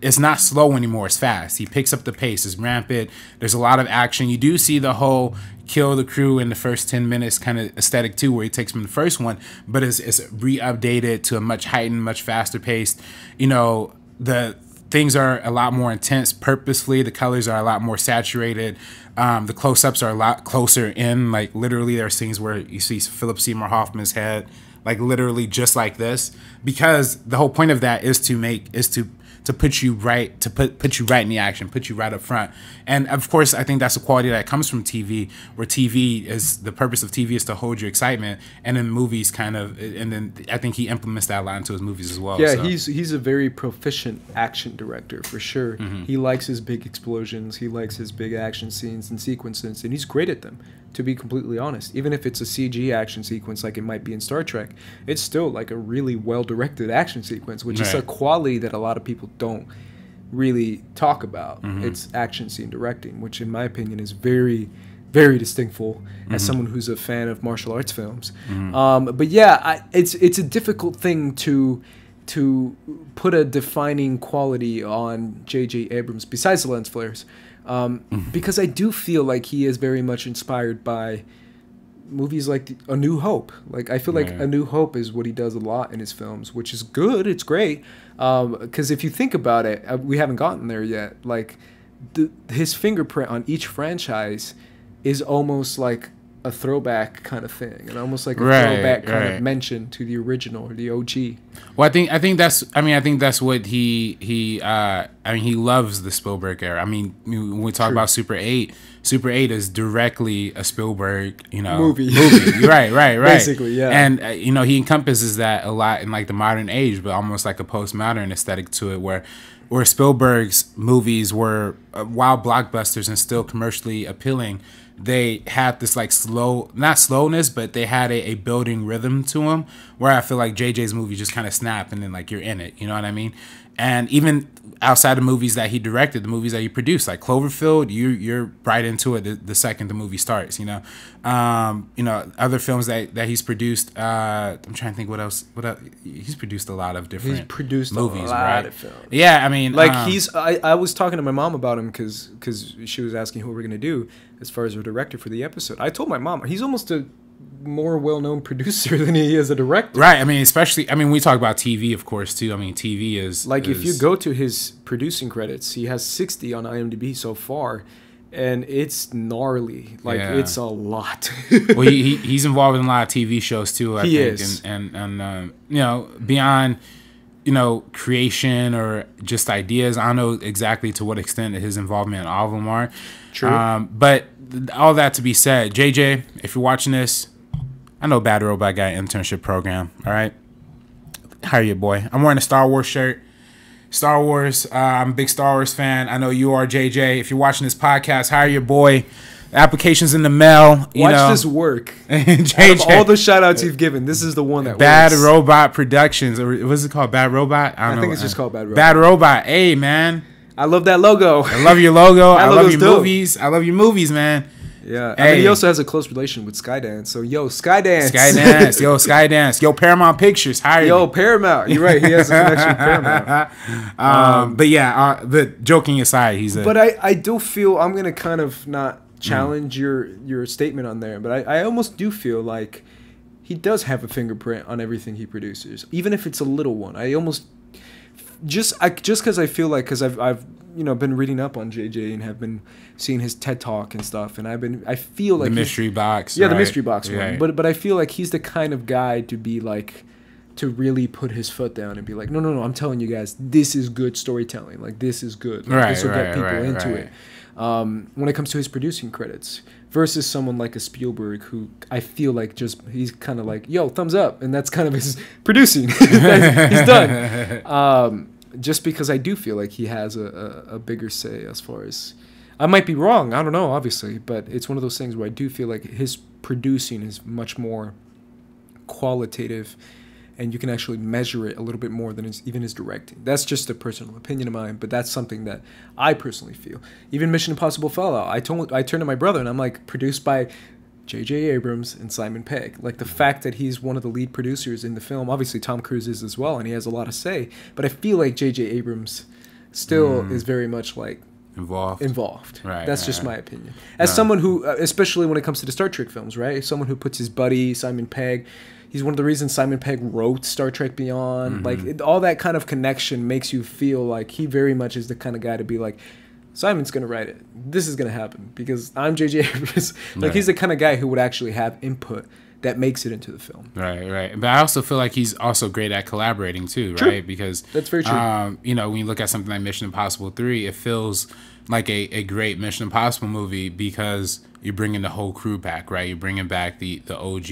it's not slow anymore. It's fast. He picks up the pace. It's rampant. There's a lot of action. You do see the whole kill the crew in the first 10 minutes kind of aesthetic too, where he takes from the first one, but it's re-updated to a much heightened, much faster pace. The things are a lot more intense purposefully. The colors are a lot more saturated. The close-ups are a lot closer in. Like, literally, there are scenes where you see Philip Seymour Hoffman's head, like, literally just like this, because the whole point of that is to put you right, put you right in the action, put you right up front. And of course, I think that's a quality that comes from TV, where the purpose of TV is to hold your excitement, and then movies and then I think he implements that a lot into his movies as well. Yeah, so. He's a very proficient action director for sure. Mm-hmm. He likes his big explosions, he likes his big action scenes and sequences, and he's great at them. To be completely honest, even if it's a CG action sequence like it might be in Star Trek, it's still like a really well-directed action sequence, which is a quality that a lot of people don't really talk about. Mm-hmm. It's action scene directing, which in my opinion is very, very distinctful as someone who's a fan of martial arts films. Mm-hmm. But yeah, it's a difficult thing to put a defining quality on JJ Abrams besides the lens flares. Because I do feel like he is very much inspired by movies like A New Hope. Like, I feel like A New Hope is what he does a lot in his films, which is good. It's great. Because if you think about it, we haven't gotten there yet. Like, his fingerprint on each franchise is almost like a throwback kind of thing, and almost like a throwback kind of mention to the original or the OG. Well, I think that's what he loves the Spielberg era. I mean, when we talk about Super 8 is directly a Spielberg, movie. Right. Basically, yeah. And he encompasses that a lot in like the modern age, but almost like a postmodern aesthetic to it, where Spielberg's movies were while blockbusters and still commercially appealing, they had this like not slowness, but they had a building rhythm to them, where I feel like JJ's movie just kind of snap and then like you're in it, you know what I mean? And even outside of movies that he directed, the movies that he produced, like Cloverfield, you're right into it the second the movie starts, other films that he's produced. I'm trying to think what else. He's produced a lot of different. He's produced movies, a lot right? of films. Yeah, I mean, like I was talking to my mom about him because she was asking who we're gonna do as far as a director for the episode. I told my mom he's almost a more well-known producer than he is a director. Right. I mean, especially, we talk about TV, of course, too. I mean, TV is... Like, if you go to his producing credits, he has 60 on IMDb so far, and it's gnarly. Like, it's a lot. Well, he's involved in a lot of TV shows, too, I think. Is. And beyond, creation or just ideas, I don't know exactly to what extent his involvement in all of them are. True. But all that to be said, JJ, if you're watching this, I know Bad Robot got an internship program, all right? Hire your boy. I'm wearing a Star Wars shirt. Star Wars, I'm a big Star Wars fan. I know you are, JJ. If you're watching this podcast, hire your boy. The application's in the mail. Watch this work. JJ. Out of all the shout-outs you've given, this is the one that Bad works. Robot Productions. Or what's it called? Bad Robot? I think it's just called Bad Robot. Bad Robot. Hey, man. I love that logo. I love your logo. I love your dope. movies. I love your movies, man. Yeah. Hey. I mean, he also has a close relation with Skydance. So, yo, Skydance. Skydance. Yo, Skydance. Yo, Paramount Pictures. Hire Yo, me. Paramount. You're right. He has a connection with Paramount. But yeah, the joking aside, he's a... But I do feel, I'm going to kind of not challenge your statement on there, but I almost do feel like he does have a fingerprint on everything he produces, even if it's a little one. I almost... Just because I feel like, because I've been reading up on JJ and have been seeing his TED Talk and stuff, and I feel like the mystery box, the mystery box one. Right. But I feel like he's the kind of guy to be like, to really put his foot down and be like, no, I'm telling you guys, this is good storytelling. Like, this is good. Like, this will get people into it. When it comes to his producing credits versus someone like a Spielberg, who I feel like he's kind of like, yo, thumbs up, and that's kind of his producing. He's done. Just because I do feel like he has a bigger say as far as... I might be wrong. I don't know, obviously. But it's one of those things where I do feel like his producing is much more qualitative, and you can actually measure it a little bit more than even his directing. That's just a personal opinion of mine, but that's something that I personally feel. Even Mission Impossible Fallout, I turned to my brother, and I'm like, produced by JJ Abrams and Simon Pegg. Like, the fact that he's one of the lead producers in the film, obviously Tom Cruise is as well, and he has a lot to say, but I feel like JJ Abrams still is very much like involved. Right. That's just my opinion. As someone who, especially when it comes to the Star Trek films, right? Someone who puts his buddy Simon Pegg, he's one of the reasons Simon Pegg wrote Star Trek Beyond. Like, all that kind of connection makes you feel like he very much is the kind of guy to be like, Simon's going to write it. This is going to happen because I'm JJ Abrams. Like, he's the kind of guy who would actually have input that makes it into the film. Right. But I also feel like he's also great at collaborating too, True. right? Because that's very true. When you look at something like Mission Impossible 3, it feels like a great Mission Impossible movie because you're bringing the whole crew back, right? You're bringing back the OG.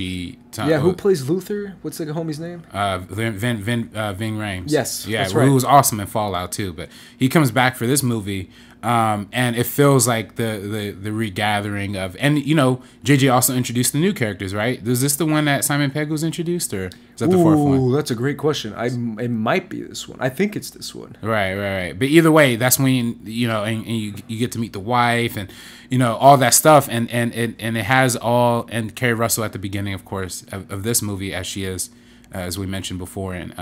Who plays Luther? What's the homie's name? Ving Rhames. Yes, yeah, that's right. Who was awesome in Fallout too. But he comes back for this movie, and it feels like the regathering of, and JJ also introduced the new characters, right? Is this the one that Simon Pegg was introduced, or is that the fourth one? Ooh, that's a great question. It might be this one. I think it's this one. Right. But either way, that's when and you get to meet the wife and all that stuff, and it has all, and Kerry Russell at the beginning, of course, of this movie, as she is, as we mentioned before in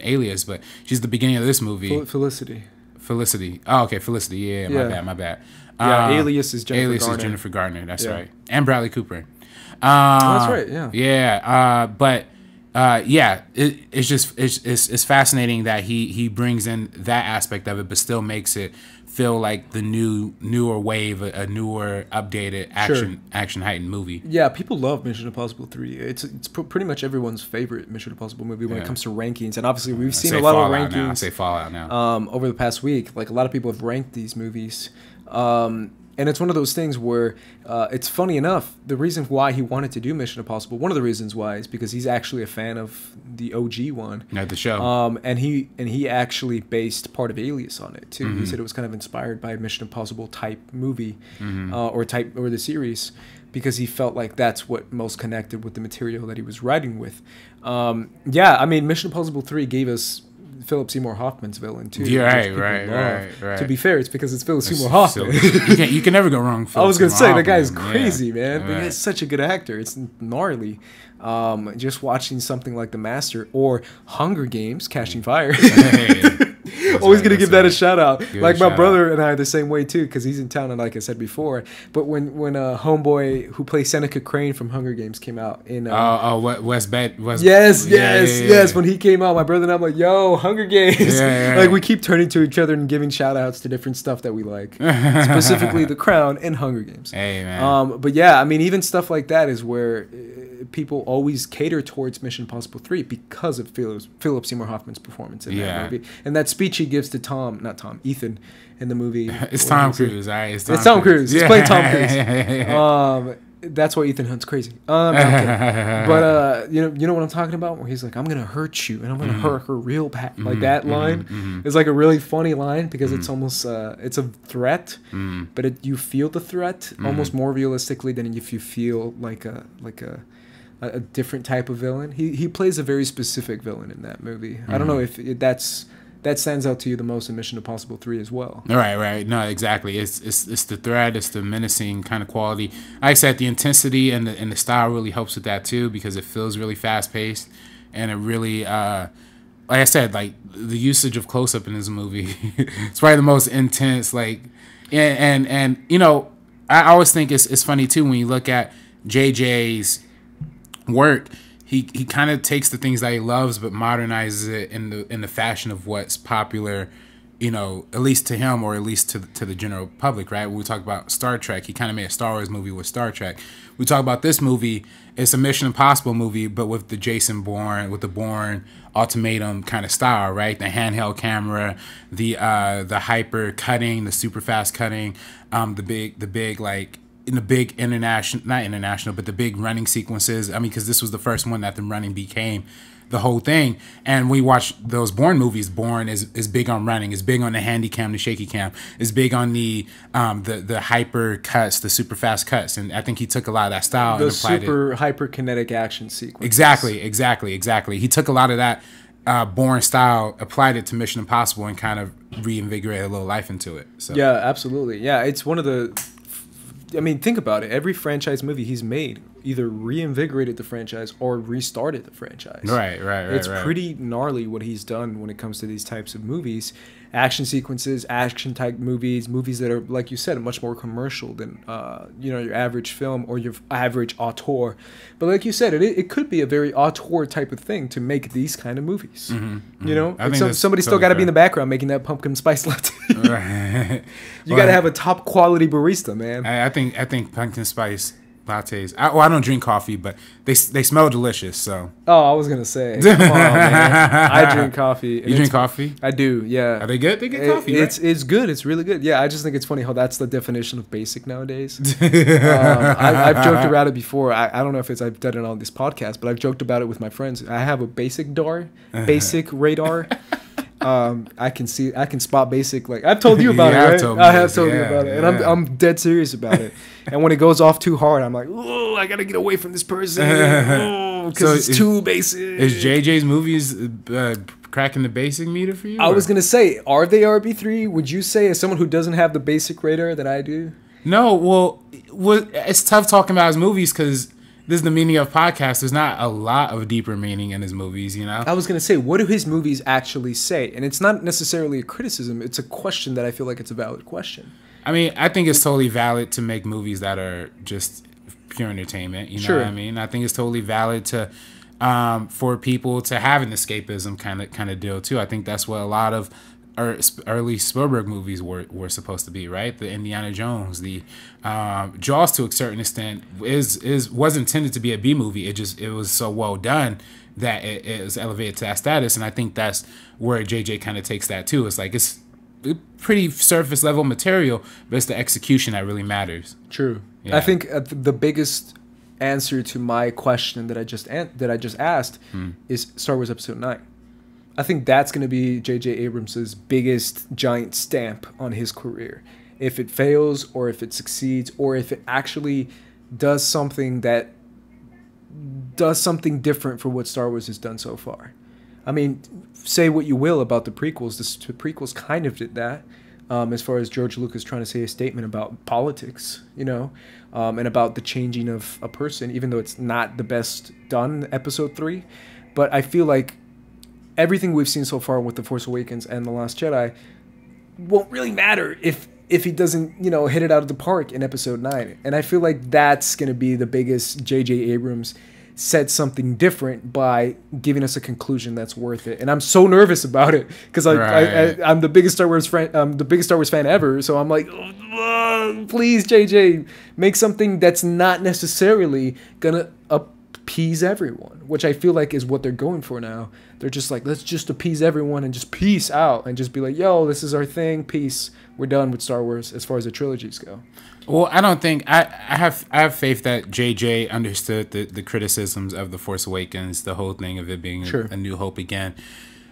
Alias, but she's the beginning of this movie. Felicity. Felicity. Oh, okay, Felicity. Yeah, my bad. Yeah, Alias is Jennifer Alias Garner. is Jennifer Garner. That's right. And Bradley Cooper. That's right. Yeah. Yeah. It's fascinating that he brings in that aspect of it, but still makes it feel like the newer wave, a newer, updated action heightened movie. Yeah, people love Mission Impossible 3. It's pretty much everyone's favorite Mission Impossible movie when it comes to rankings. And obviously, we've seen a lot of rankings. I say Fallout now. Over the past week, like a lot of people have ranked these movies. And it's one of those things where it's funny enough, the reason why he wanted to do Mission Impossible, one of the reasons why is because he's actually a fan of the OG one. The show. And he actually based part of Alias on it too. He said it was kind of inspired by a Mission Impossible type movie or the series, because he felt like that's what most connected with the material that he was writing with. I mean, Mission Impossible 3 gave us Philip Seymour Hoffman's villain too. Yeah, right. To be fair, it's because it's Philip Seymour Hoffman. You can never go wrong with Philip I was gonna Seymour say, the guy is Hoffman. crazy, man. Right. But he's such a good actor. It's gnarly. Just watching something like The Master or Hunger Games, Catching Fire. Always gonna give that a shout out. Like my brother and I are the same way too, because he's in town, and like I said before. But when homeboy who plays Seneca Crane from Hunger Games came out in West. Yes. When he came out, my brother and I'm like, yo, Hunger Games. Like we keep turning to each other and giving shout outs to different stuff that we like, specifically The Crown and Hunger Games. Hey man. But yeah, I mean, even stuff like that is where people always cater towards Mission Impossible 3 because of Philip Seymour Hoffman's performance in that movie, and that speech he gives to Ethan in the movie. It's Tom Cruise, all right? It's Tom Cruise. He's playing Tom Cruise. That's why Ethan Hunt's crazy. But you know what I'm talking about? Where he's like, "I'm gonna hurt you, and I'm gonna hurt her real bad." Like that line is like a really funny line because it's almost it's a threat, but you feel the threat almost more realistically than if you feel like a different type of villain. He plays a very specific villain in that movie. I don't know if that stands out to you the most in Mission Impossible 3 as well. Right. No, exactly. It's the threat, it's the menacing kind of quality. Like I said, the intensity and the style really helps with that too, because it feels really fast paced, and it really like I said, like the usage of close up in this movie, it's probably the most intense. Like, and you know, I always think it's funny too when you look at JJ's work. He kind of takes the things that he loves but modernizes it in the fashion of what's popular, you know, at least to him or at least to the general public, right? When we talk about Star Trek, he kind of made a Star Wars movie with Star Trek. We talk about this movie, it's a Mission Impossible movie, but with the Bourne Ultimatum kind of style, right? The handheld camera, the hyper cutting, the super fast cutting, the big like, in the big the big running sequences. I mean, because this was the first one that the running became the whole thing. And we watch those Bourne movies. Bourne is big on running. Is big on the handy cam, the shaky cam. Is big on the hyper cuts, the super fast cuts. And I think he took a lot of that style and applied super hyperkinetic action sequence. Exactly. He took a lot of that Bourne style, applied it to Mission Impossible, and kind of reinvigorated a little life into it. So yeah, absolutely. Yeah, it's one of the. I mean, think about it. Every franchise movie he's made either reinvigorated the franchise or restarted the franchise. Right. It's pretty gnarly what he's done when it comes to these types of movies. Action sequences, action-type movies that are, like you said, much more commercial than your average film or your average auteur. But like you said, it could be a very auteur type of thing to make these kind of movies. You know, somebody still got to be in the background making that pumpkin spice latte. Right. You got to have a top quality barista, man. I think pumpkin spice lattes. I don't drink coffee, but they smell delicious. So. Oh, I was gonna say, come on, man. I drink coffie. You drink coffee? I do. Yeah. Are they good? They get coffee. Right? It's good. It's really good. Yeah. I just think it's funny how that's the definition of basic nowadays. I've joked about it before. I don't know if I've done it on this podcast, but I've joked about it with my friends. I have a basic radar. I can spot basic. Like I've told you about it, right? I have told you about it, and I'm dead serious about it. And when it goes off too hard, I'm like, oh, I gotta get away from this person because it's too basic. Is JJ's movies cracking the basic meter for you? I was gonna say, are they RB3? Would you say, as someone who doesn't have the basic radar that I do? No. Well, it's tough talking about his movies because this is the meaning of podcast. There's not a lot of deeper meaning in his movies, you know? I was going to say, what do his movies actually say? And it's not necessarily a criticism. It's a question that I feel like it's a valid question. I mean, I think it's totally valid to make movies that are just pure entertainment. You know Sure. what I mean? I think it's totally valid to for people to have an escapism kind of deal too. I think that's what a lot of early Spielberg movies were supposed to be, right? The Indiana Jones, the Jaws, to a certain extent, was intended to be a B movie. It was so well done that it was elevated to that status, and I think that's where JJ kind of takes that too. It's like it's pretty surface level material, but it's the execution that really matters. True. Yeah. I think the biggest answer to my question that I just asked is Star Wars Episode 9. I think that's going to be JJ Abrams' biggest giant stamp on his career. If it fails, or if it succeeds, or if it actually does something different for what Star Wars has done so far. I mean, say what you will about the prequels. The prequels kind of did that, as far as George Lucas trying to say a statement about politics, you know, and about the changing of a person, even though it's not the best done in Episode 3. But I feel like everything we've seen so far with The Force Awakens and The Last Jedi won't really matter if he doesn't, you know, hit it out of the park in Episode 9. And I feel like that's going to be the biggest. JJ Abrams said something different by giving us a conclusion that's worth it. And I'm so nervous about it because I'm the biggest Star Wars fan. I'm the biggest Star Wars fan ever. So I'm like, please, JJ, make something that's not necessarily gonna appease everyone, which I feel like is what they're going for now. They're just like, let's just appease everyone and just peace out and just be like, yo, this is our thing, peace. We're done with Star Wars as far as the trilogies go. Well, I don't think I have faith that JJ understood the criticisms of The Force Awakens, the whole thing of it being a New Hope again.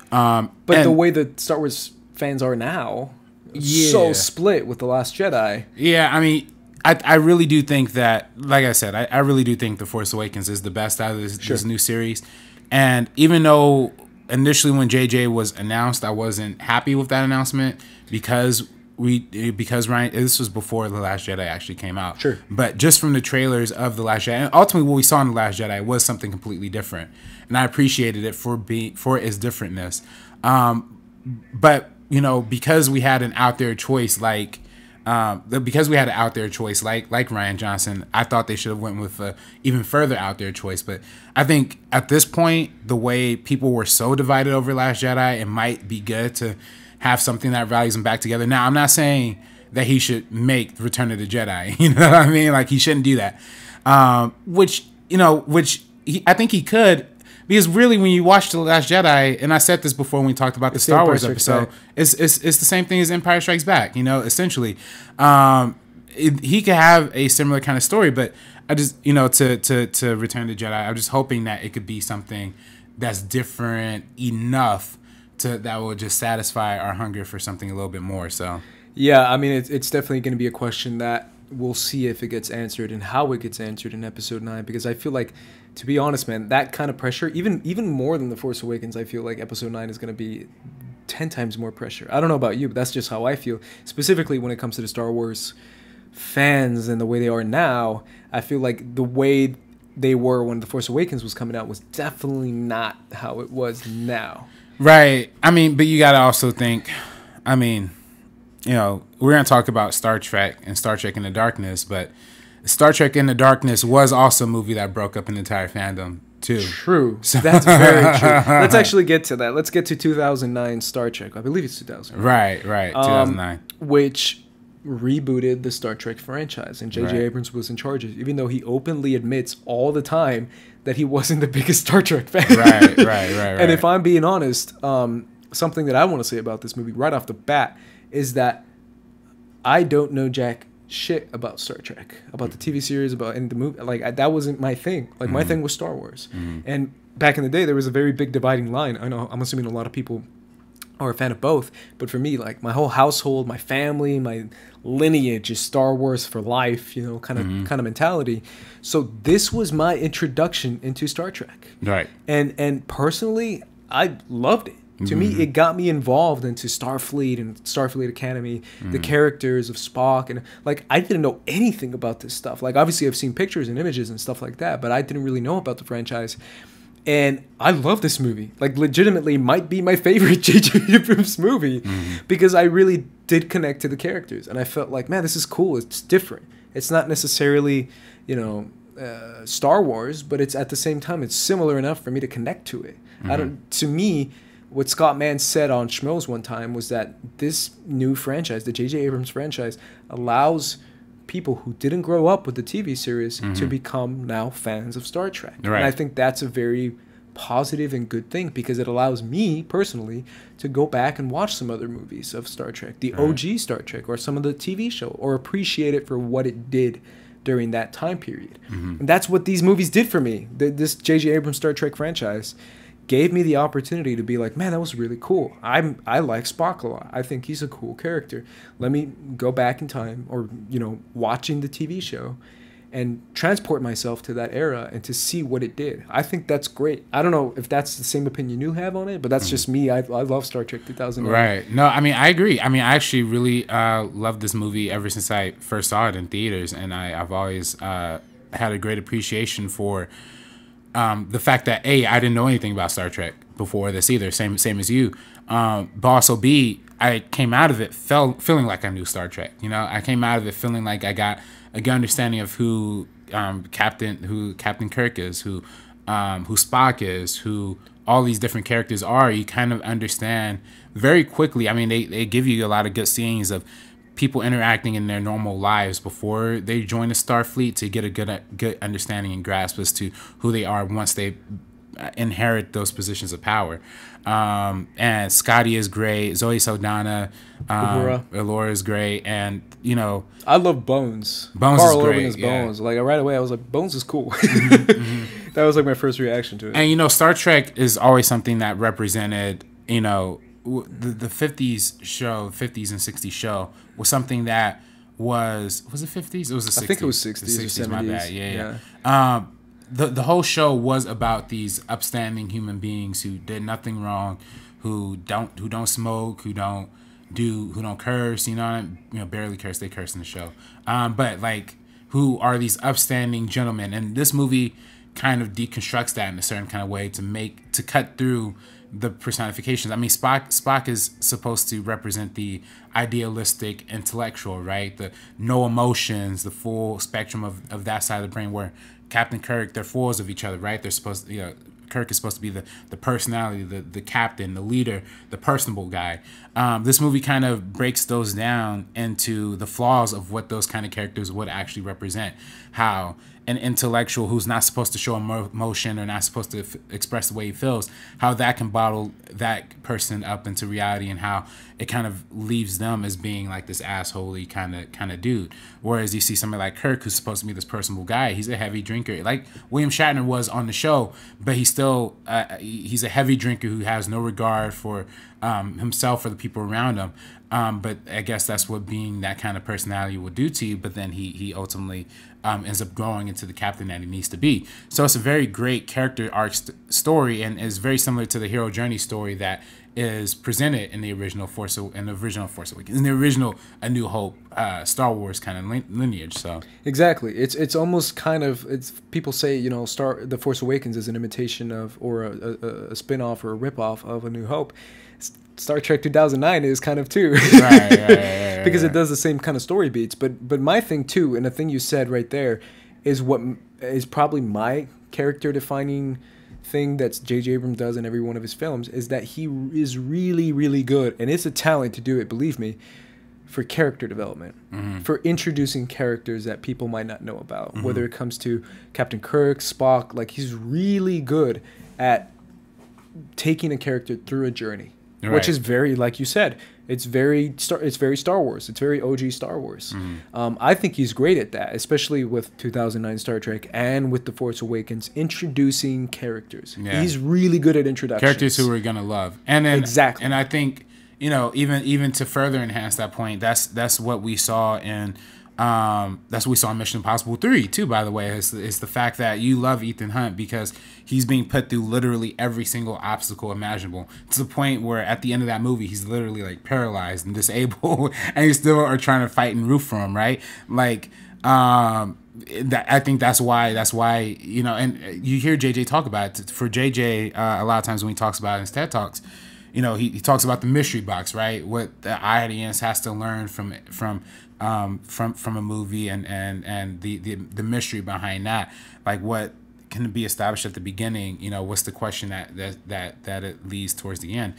But the way that Star Wars fans are now, so split with The Last Jedi. Yeah, I mean, I really do think that, like I said, I really do think The Force Awakens is the best out of this new series. And even though initially when JJ was announced, I wasn't happy with that announcement because Ryan, this was before The Last Jedi actually came out. Sure. But just from the trailers of The Last Jedi, and ultimately what we saw in The Last Jedi was something completely different. And I appreciated it for its differentness. But, you know, because we had an out there choice like Rian Johnson, I thought they should have went with a even further out there choice. But I think at this point, the way people were so divided over Last Jedi, it might be good to have something that rallies them back together. Now, I'm not saying that he should make Return of the Jedi. You know what I mean? Like, he shouldn't do that. I think he could, because really when you watch The Last Jedi, and I said this before when we talked about the Star Wars episode, it's the same thing as Empire Strikes Back, you know, essentially. He could have a similar kind of story, but I just, you know, to Return of the Jedi, I'm just hoping that it could be something that's different enough that will just satisfy our hunger for something a little bit more. So yeah, I mean, it's definitely going to be a question that we'll see if it gets answered and how it gets answered in Episode 9, because I feel like, to be honest, man, that kind of pressure, even more than The Force Awakens, I feel like Episode 9 is going to be 10 times more pressure. I don't know about you, but that's just how I feel. Specifically when it comes to the Star Wars fans and the way they are now, I feel like the way they were when The Force Awakens was coming out was definitely not how it was now. Right. I mean, but you got to also think, I mean, you know, we're going to talk about Star Trek and Star Trek Into Darkness, but Star Trek Into Darkness was also a movie that broke up an entire fandom, too. True. So that's very true. Let's actually get to that. Let's get to 2009 Star Trek. I believe it's 2000. Right. 2009. Which rebooted the Star Trek franchise, and JJ Abrams was in charge, even though he openly admits all the time that he wasn't the biggest Star Trek fan. Right. And if I'm being honest, something that I want to say about this movie right off the bat is that I don't know jack shit about Star Trek, about the TV series, about any of the movie. Like, that wasn't my thing. Like, my thing was Star Wars. And back in the day, there was a very big dividing line. I know, I'm assuming a lot of people are a fan of both, but for me, like, my whole household, my family, my lineage is Star Wars for life, you know, kind of mentality. So this was my introduction into Star Trek. Right. And personally, I loved it. To me, it got me involved into Starfleet and Starfleet Academy, the characters of Spock, and like I didn't know anything about this stuff. Like obviously I've seen pictures and images and stuff like that, but I didn't really know about the franchise. And I love this movie. Like legitimately might be my favorite JJ Abrams movie because I really did connect to the characters and I felt like, man, this is cool. It's different. It's not necessarily, you know, Star Wars, but it's at the same time it's similar enough for me to connect to it. To me, what Scott Mann said on Schmoes one time was that this new franchise, the JJ Abrams franchise, allows people who didn't grow up with the TV series to become now fans of Star Trek. Right. And I think that's a very positive and good thing because it allows me personally to go back and watch some other movies of Star Trek, the OG Star Trek, or some of the TV show, or appreciate it for what it did during that time period. And that's what these movies did for me. This JJ Abrams Star Trek franchise gave me the opportunity to be like, man, that was really cool. I like Spock a lot. I think he's a cool character. Let me go back in time, or you know, watching the TV show and transport myself to that era and to see what it did. I think that's great. I don't know if that's the same opinion you have on it, but that's just me. I love Star Trek 2009. Right. No, I mean, I agree. I mean, I actually really loved this movie ever since I first saw it in theaters, and I've always had a great appreciation for the fact that A, I didn't know anything about Star Trek before this either, same as you. But also B, I came out of it feeling like I knew Star Trek. You know, I came out of it feeling like I got a good understanding of who Captain Kirk is, who Spock is, who all these different characters are. You kind of understand very quickly. I mean, they give you a lot of good scenes of people interacting in their normal lives before they join the Starfleet to get a good understanding and grasp as to who they are once they inherit those positions of power. And Scotty is great. Zoe Saldana, Elora is great, and you know, I love Bones. Bones Carl is great. Urban is Bones. Like right away, I was like, Bones is cool. That was like my first reaction to it. And you know, Star Trek is always something that represented, you know, the 50s show, 50s and 60s show was something that was it 50s? It was the 60s. I think it was 60s, the 60s, or 70s. My bad. Yeah. The whole show was about these upstanding human beings who did nothing wrong, who don't smoke, who don't curse, you know, barely curse. They curse in the show. But like, who are these upstanding gentlemen? And this movie kind of deconstructs that in a certain kind of way to cut through the personifications. I mean, Spock is supposed to represent the idealistic intellectual, right? The no emotions, the full spectrum of that side of the brain, where Captain Kirk, they're foils of each other, right? They're supposed to, you know, Kirk is supposed to be the personality, the captain, the leader, the personable guy. This movie kind of breaks those down into the flaws of what those kind of characters would actually represent. How an intellectual who's not supposed to show emotion or not supposed to express the way he feels, how that can bottle that person up into reality, and how it kind of leaves them as being like this assholey kind of dude. Whereas you see somebody like Kirk, who's supposed to be this personable guy, he's a heavy drinker, like William Shatner was on the show, but he's still he's a heavy drinker who has no regard for himself or the people around him. But I guess that's what being that kind of personality will do to you. But then he ultimately ends up growing into the captain that he needs to be. So it's a very great character arc story, and is very similar to the hero journey story that is presented in the original Force Awakens, in the original A New Hope, Star Wars kind of lineage. So exactly, it's almost kind of, it's, people say, you know, the Force Awakens is an imitation of, or a spin-off or a rip-off of A New Hope. Star Trek 2009 is kind of too, right, because it does the same kind of story beats. But my thing too, and the thing you said right there, is what is probably my character defining thing that JJ Abrams does in every one of his films, is that he is really, really good, and it's a talent to do it, believe me, for character development, for introducing characters that people might not know about, whether it comes to Captain Kirk, Spock. Like, he's really good at taking a character through a journey. Right. Which is very, like you said, it's very Star Wars. It's very OG Star Wars. I think he's great at that, especially with 2009 Star Trek and with The Force Awakens, introducing characters. Yeah. He's really good at introductions. Characters who we're gonna love, and then exactly. And I think, you know, even to further enhance that point, that's what we saw in That's what we saw in Mission Impossible 3 too, by the way. Is the fact that you love Ethan Hunt because he's being put through literally every single obstacle imaginable, to the point where at the end of that movie he's literally like paralyzed and disabled and you still are trying to fight and root for him, right? Like I think that's why and you hear JJ talk about it. For JJ, a lot of times when he talks about it in his TED Talks, he talks about the mystery box, right? What the audience has to learn from a movie and the mystery behind that, like what can be established at the beginning. What's the question that it leads towards the end.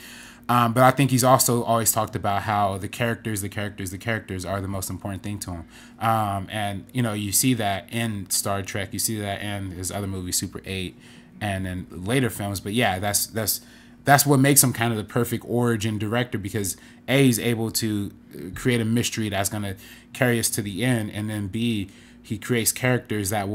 But I think he's also always talked about how the characters are the most important thing to him. And you see that in Star Trek, you see that in his other movie Super 8, and then later films. But yeah, that's what makes him kind of the perfect origin director, because A, he's able to create a mystery that's going to carry us to the end, and then B, he creates characters that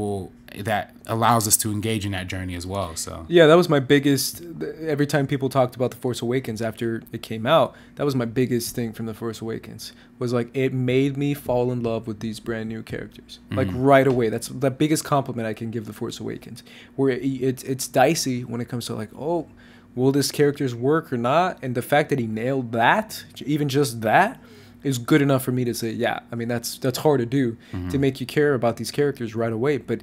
allows us to engage in that journey as well. So yeah, that was my biggest. Every time people talked about The Force Awakens after it came out, that was my biggest thing from The Force Awakens, was like it made me fall in love with these brand new characters, like right away. That's the biggest compliment I can give The Force Awakens, where it's dicey when it comes to like, oh, will this character's work or not? And the fact that he nailed that, even just that, is good enough for me to say, yeah, I mean, that's hard to do, to make you care about these characters right away. But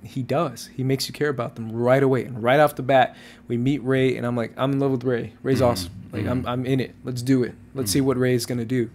he does. He makes you care about them right away. And right off the bat, we meet Rey, and I'm like, I'm in love with Rey. Rey's awesome. Like, I'm in it. Let's do it. Let's see what Rey's going to do.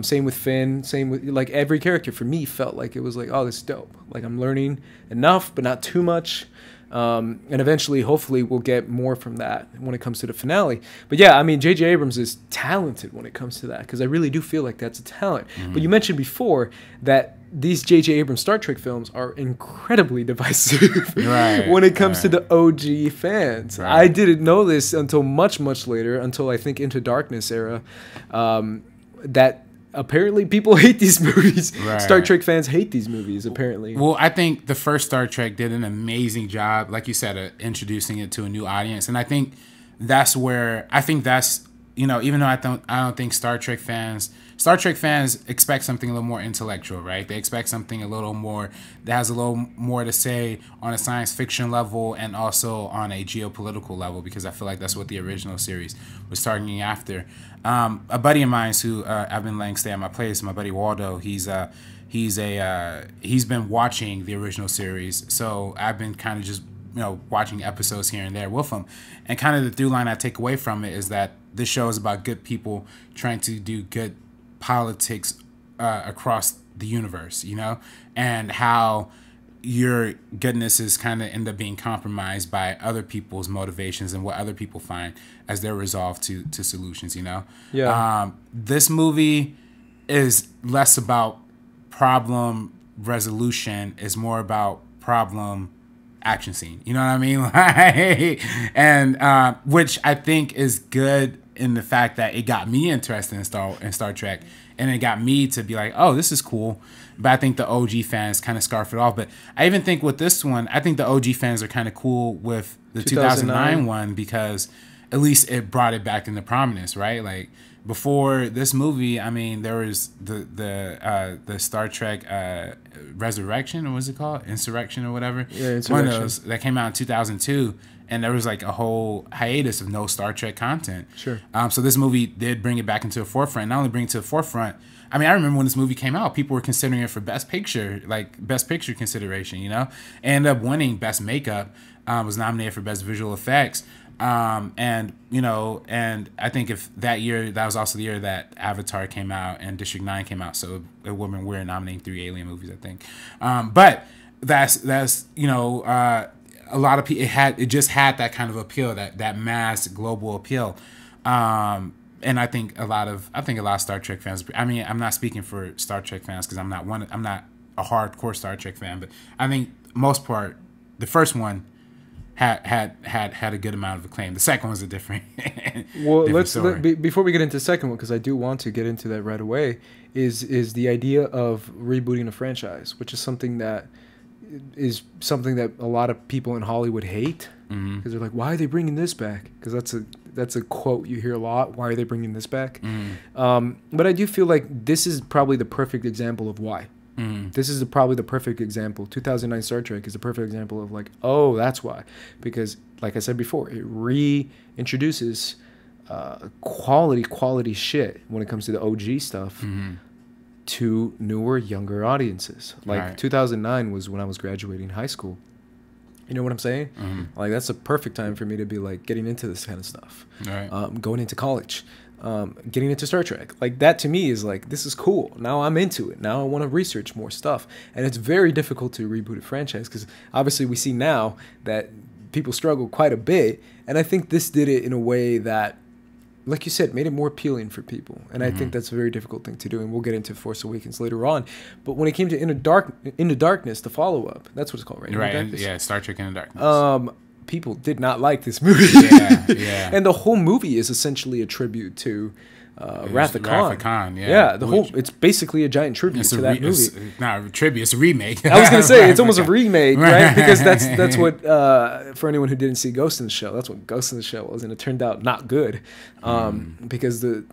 Same with Finn. Same with, like, every character for me felt like it was like, oh, this is dope. Like, I'm learning enough, but not too much. And eventually, hopefully, we'll get more from that when it comes to the finale. But yeah, I mean, JJ Abrams is talented when it comes to that, because I really do feel like that's a talent. But you mentioned before that these JJ Abrams Star Trek films are incredibly divisive when it comes to the OG fans. Right. I didn't know this until much, much later, until I think Into Darkness era, that apparently people hate these movies. Right. Star Trek fans hate these movies, apparently. Well, I think the first Star Trek did an amazing job, like you said, introducing it to a new audience. And I think that's, even though I don't think Star Trek fans expect something a little more intellectual, right? They expect something a little more that has a little more to say on a science fiction level and also on a geopolitical level, because I feel like that's what the original series was targeting after. A buddy of mine who I've been letting stay at my place, my buddy Waldo, he's been watching the original series, so I've been kind of just watching episodes here and there with him, and kind of the through line I take away from it is that this show is about good people trying to do good politics across the universe, and how your goodness is kind of end up being compromised by other people's motivations and what other people find as their resolve to solutions, Yeah. This movie is less about problem resolution, is more about problem action scene. You know what I mean? And which I think is good in the fact that it got me interested in Star Trek, and it got me to be like, oh, this is cool. But I think the OG fans kind of scarf it off. But I even think with this one, I think the OG fans are kind of cool with the 2009 one, because at least it brought it back into prominence, right? Like before this movie, I mean, there was the Star Trek Resurrection, or what's it called? Insurrection or whatever. Yeah, Insurrection. One of those that came out in 2002. And there was like a whole hiatus of no Star Trek content. Sure. So this movie did bring it back into the forefront. Not only bring it to the forefront, I mean, I remember when this movie came out, people were considering it for Best Picture consideration, Ended up winning Best Makeup, was nominated for Best Visual Effects. And I think if that year, that was also the year that Avatar came out and District 9 came out. So it would have been weird nominating 3 Alien movies, I think. But that's a lot of people, it just had that kind of appeal, that mass global appeal, and I think a lot of Star Trek fans. I mean, I'm not speaking for Star Trek fans because I'm not a hardcore Star Trek fan, but I think most part the first one had a good amount of acclaim. The second one's a different. Well, before we get into the second one, because I do want to get into that right away, is the idea of rebooting a franchise, which is something that a lot of people in Hollywood hate, because they're like, why are they bringing this back? Because that's a quote you hear a lot. Why are they bringing this back? But I do feel like this is probably the perfect example of why. This is probably the perfect example. 2009 Star Trek is a perfect example of like, oh, that's why. Because, like I said before, it reintroduces quality shit when it comes to the OG stuff to newer, younger audiences. Like 2009 was when I was graduating high school. You know what I'm saying? Like, that's a perfect time for me to be like getting into this kind of stuff. Going into college. Getting into Star Trek. Like, that to me is like, this is cool. Now I'm into it. Now I want to research more stuff. And it's very difficult to reboot a franchise because obviously we see now that people struggle quite a bit. And I think this did it in a way that, like you said, made it more appealing for people. And I think that's a very difficult thing to do. And we'll get into Force Awakens later on. But when it came to Into Darkness, the follow-up, that's what it's called, right? Right. Yeah, Star Trek Into Darkness. People did not like this movie. Yeah. And the whole movie is essentially a tribute to Wrath of Khan. Wrath of Khan, it's basically a giant tribute to that movie. It's not a tribute, it's a remake. I was going to say, it's almost a remake, right? Because that's what, for anyone who didn't see Ghost in the Shell, that's what Ghost in the Shell was, and it turned out not good. Because the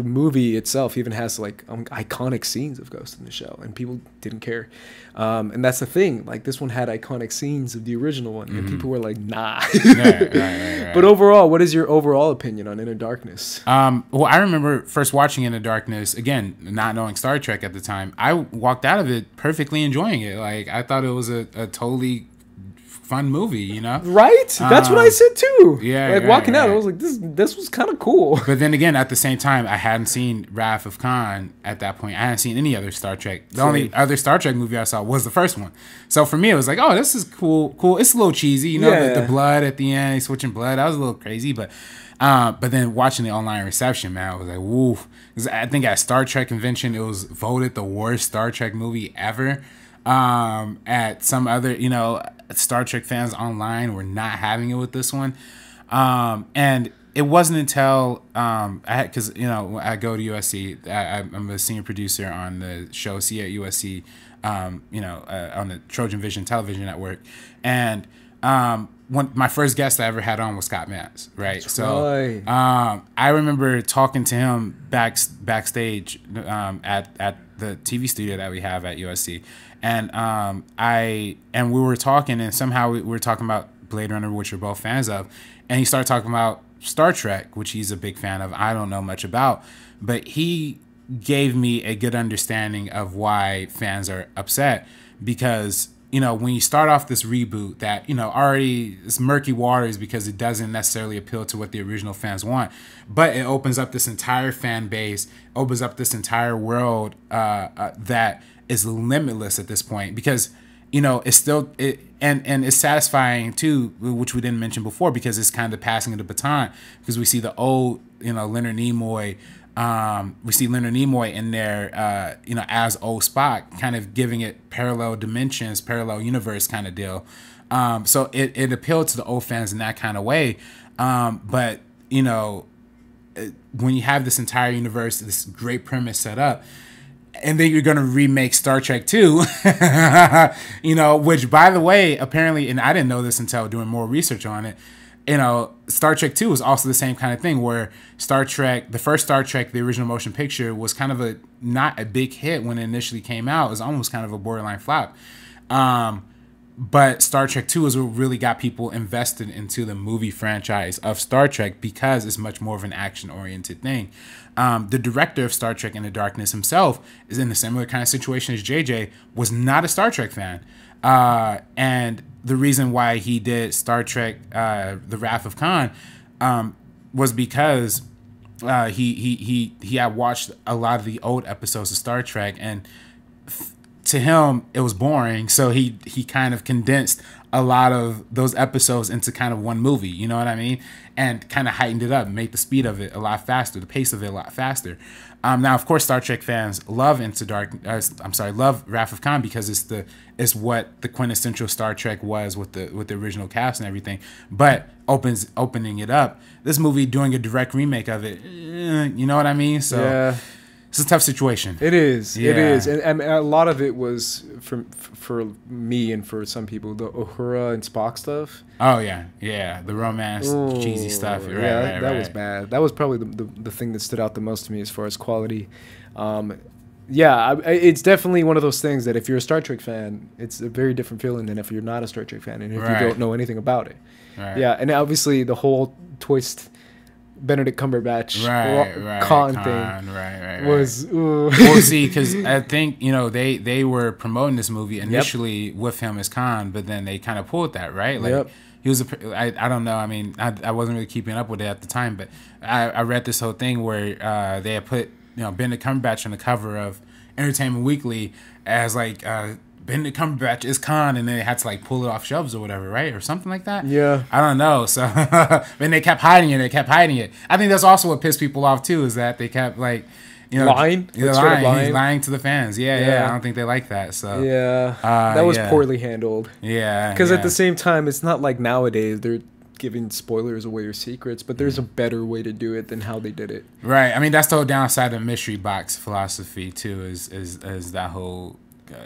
movie itself even has like iconic scenes of Ghost in the Shell, and people didn't care. And that's the thing, like, this one had iconic scenes of the original one, and people were like, nah. Right. But overall, what is your overall opinion on Into Darkness? Well, I remember first watching Into Darkness, again, not knowing Star Trek at the time. I walked out of it perfectly enjoying it. Like, I thought it was a totally fun movie, you know? Right? That's what I said too. Yeah. Like, walking out, I was like, this was kind of cool. But then again, at the same time, I hadn't seen Wrath of Khan at that point. I hadn't seen any other Star Trek. The only other Star Trek movie I saw was the first one. So for me, it was like, oh, this is cool. It's a little cheesy, you know, the blood at the end, switching blood. That was a little crazy, but then watching the online reception, man, I was like, woo. I think at Star Trek convention, it was voted the worst Star Trek movie ever. At some other, you know, Star Trek fans online were not having it with this one. And it wasn't until, because, you know, I go to USC, I'm a senior producer on the show See at USC, you know, on the Trojan Vision television network. And, my first guest I ever had on was Scott Mans, right? I remember talking to him backstage at the TV studio that we have at USC, and we were talking, and somehow we were talking about Blade Runner, which we're both fans of, and he started talking about Star Trek, which he's a big fan of. I don't know much about, but he gave me a good understanding of why fans are upset, because, you know, when you start off this reboot that, you know, already it's murky waters because it doesn't necessarily appeal to what the original fans want, but it opens up this entire fan base, opens up this entire world that is limitless at this point, because, you know, it's still, and it's satisfying too, which we didn't mention before, because it's kind of passing of the baton, because we see the old, you know, Leonard Nimoy. We see Leonard Nimoy in there, you know, as old Spock, kind of giving it parallel dimensions, parallel universe kind of deal. So it appealed to the old fans in that kind of way. But, you know, when you have this entire universe, this great premise set up, and then you're going to remake Star Trek 2, you know, which, by the way, apparently, and I didn't know this until doing more research on it, you know, Star Trek 2 was also the same kind of thing, where Star Trek, the first Star Trek, the original motion picture, was kind of not a big hit when it initially came out. It was almost kind of a borderline flop. But Star Trek 2 is what really got people invested into the movie franchise of Star Trek, because it's much more of an action-oriented thing. The director of Star Trek Into Darkness himself is in a similar kind of situation as JJ, was not a Star Trek fan. And the reason why he did Star Trek, The Wrath of Khan, was because he had watched a lot of the old episodes of Star Trek, and to him it was boring, so he kind of condensed a lot of those episodes into kind of one movie, you know what I mean, and kind of heightened it up, made the speed of it a lot faster, the pace of it a lot faster. Now, of course, Star Trek fans love love Wrath of Khan, because it's what the quintessential Star Trek was with the original cast and everything. But opening it up, this movie doing a direct remake of it, you know what I mean? So yeah. It's a tough situation. It is. Yeah. It is, and a lot of it was for me and for some people, the Uhura and Spock stuff. Oh yeah, the romance, cheesy stuff. That was bad. That was probably the thing that stood out the most to me as far as quality. It's definitely one of those things that if you're a Star Trek fan, it's a very different feeling than if you're not a Star Trek fan and if you don't know anything about it. Right. Yeah, and obviously the whole twist, Benedict Cumberbatch Khan thing was. Well, see, because I think they were promoting this movie initially with him as Khan, but then they kind of pulled that, right? Like he was I don't know. I mean, I wasn't really keeping up with it at the time, but I read this whole thing where they had put Benedict Cumberbatch on the cover of Entertainment Weekly as like Benedict Cumberbatch is Khan, and then they had to like pull it off shelves or whatever, right, or something like that. Yeah, I don't know. So then they kept hiding it. I think that's also what pissed people off too, is that they kept like lying. He's lying to the fans. Yeah. I don't think they like that. So that was poorly handled. Yeah, because at the same time, it's not like nowadays they're giving spoilers away or secrets, but there's a better way to do it than how they did it. Right. I mean, that's the whole downside of mystery box philosophy too. Is that whole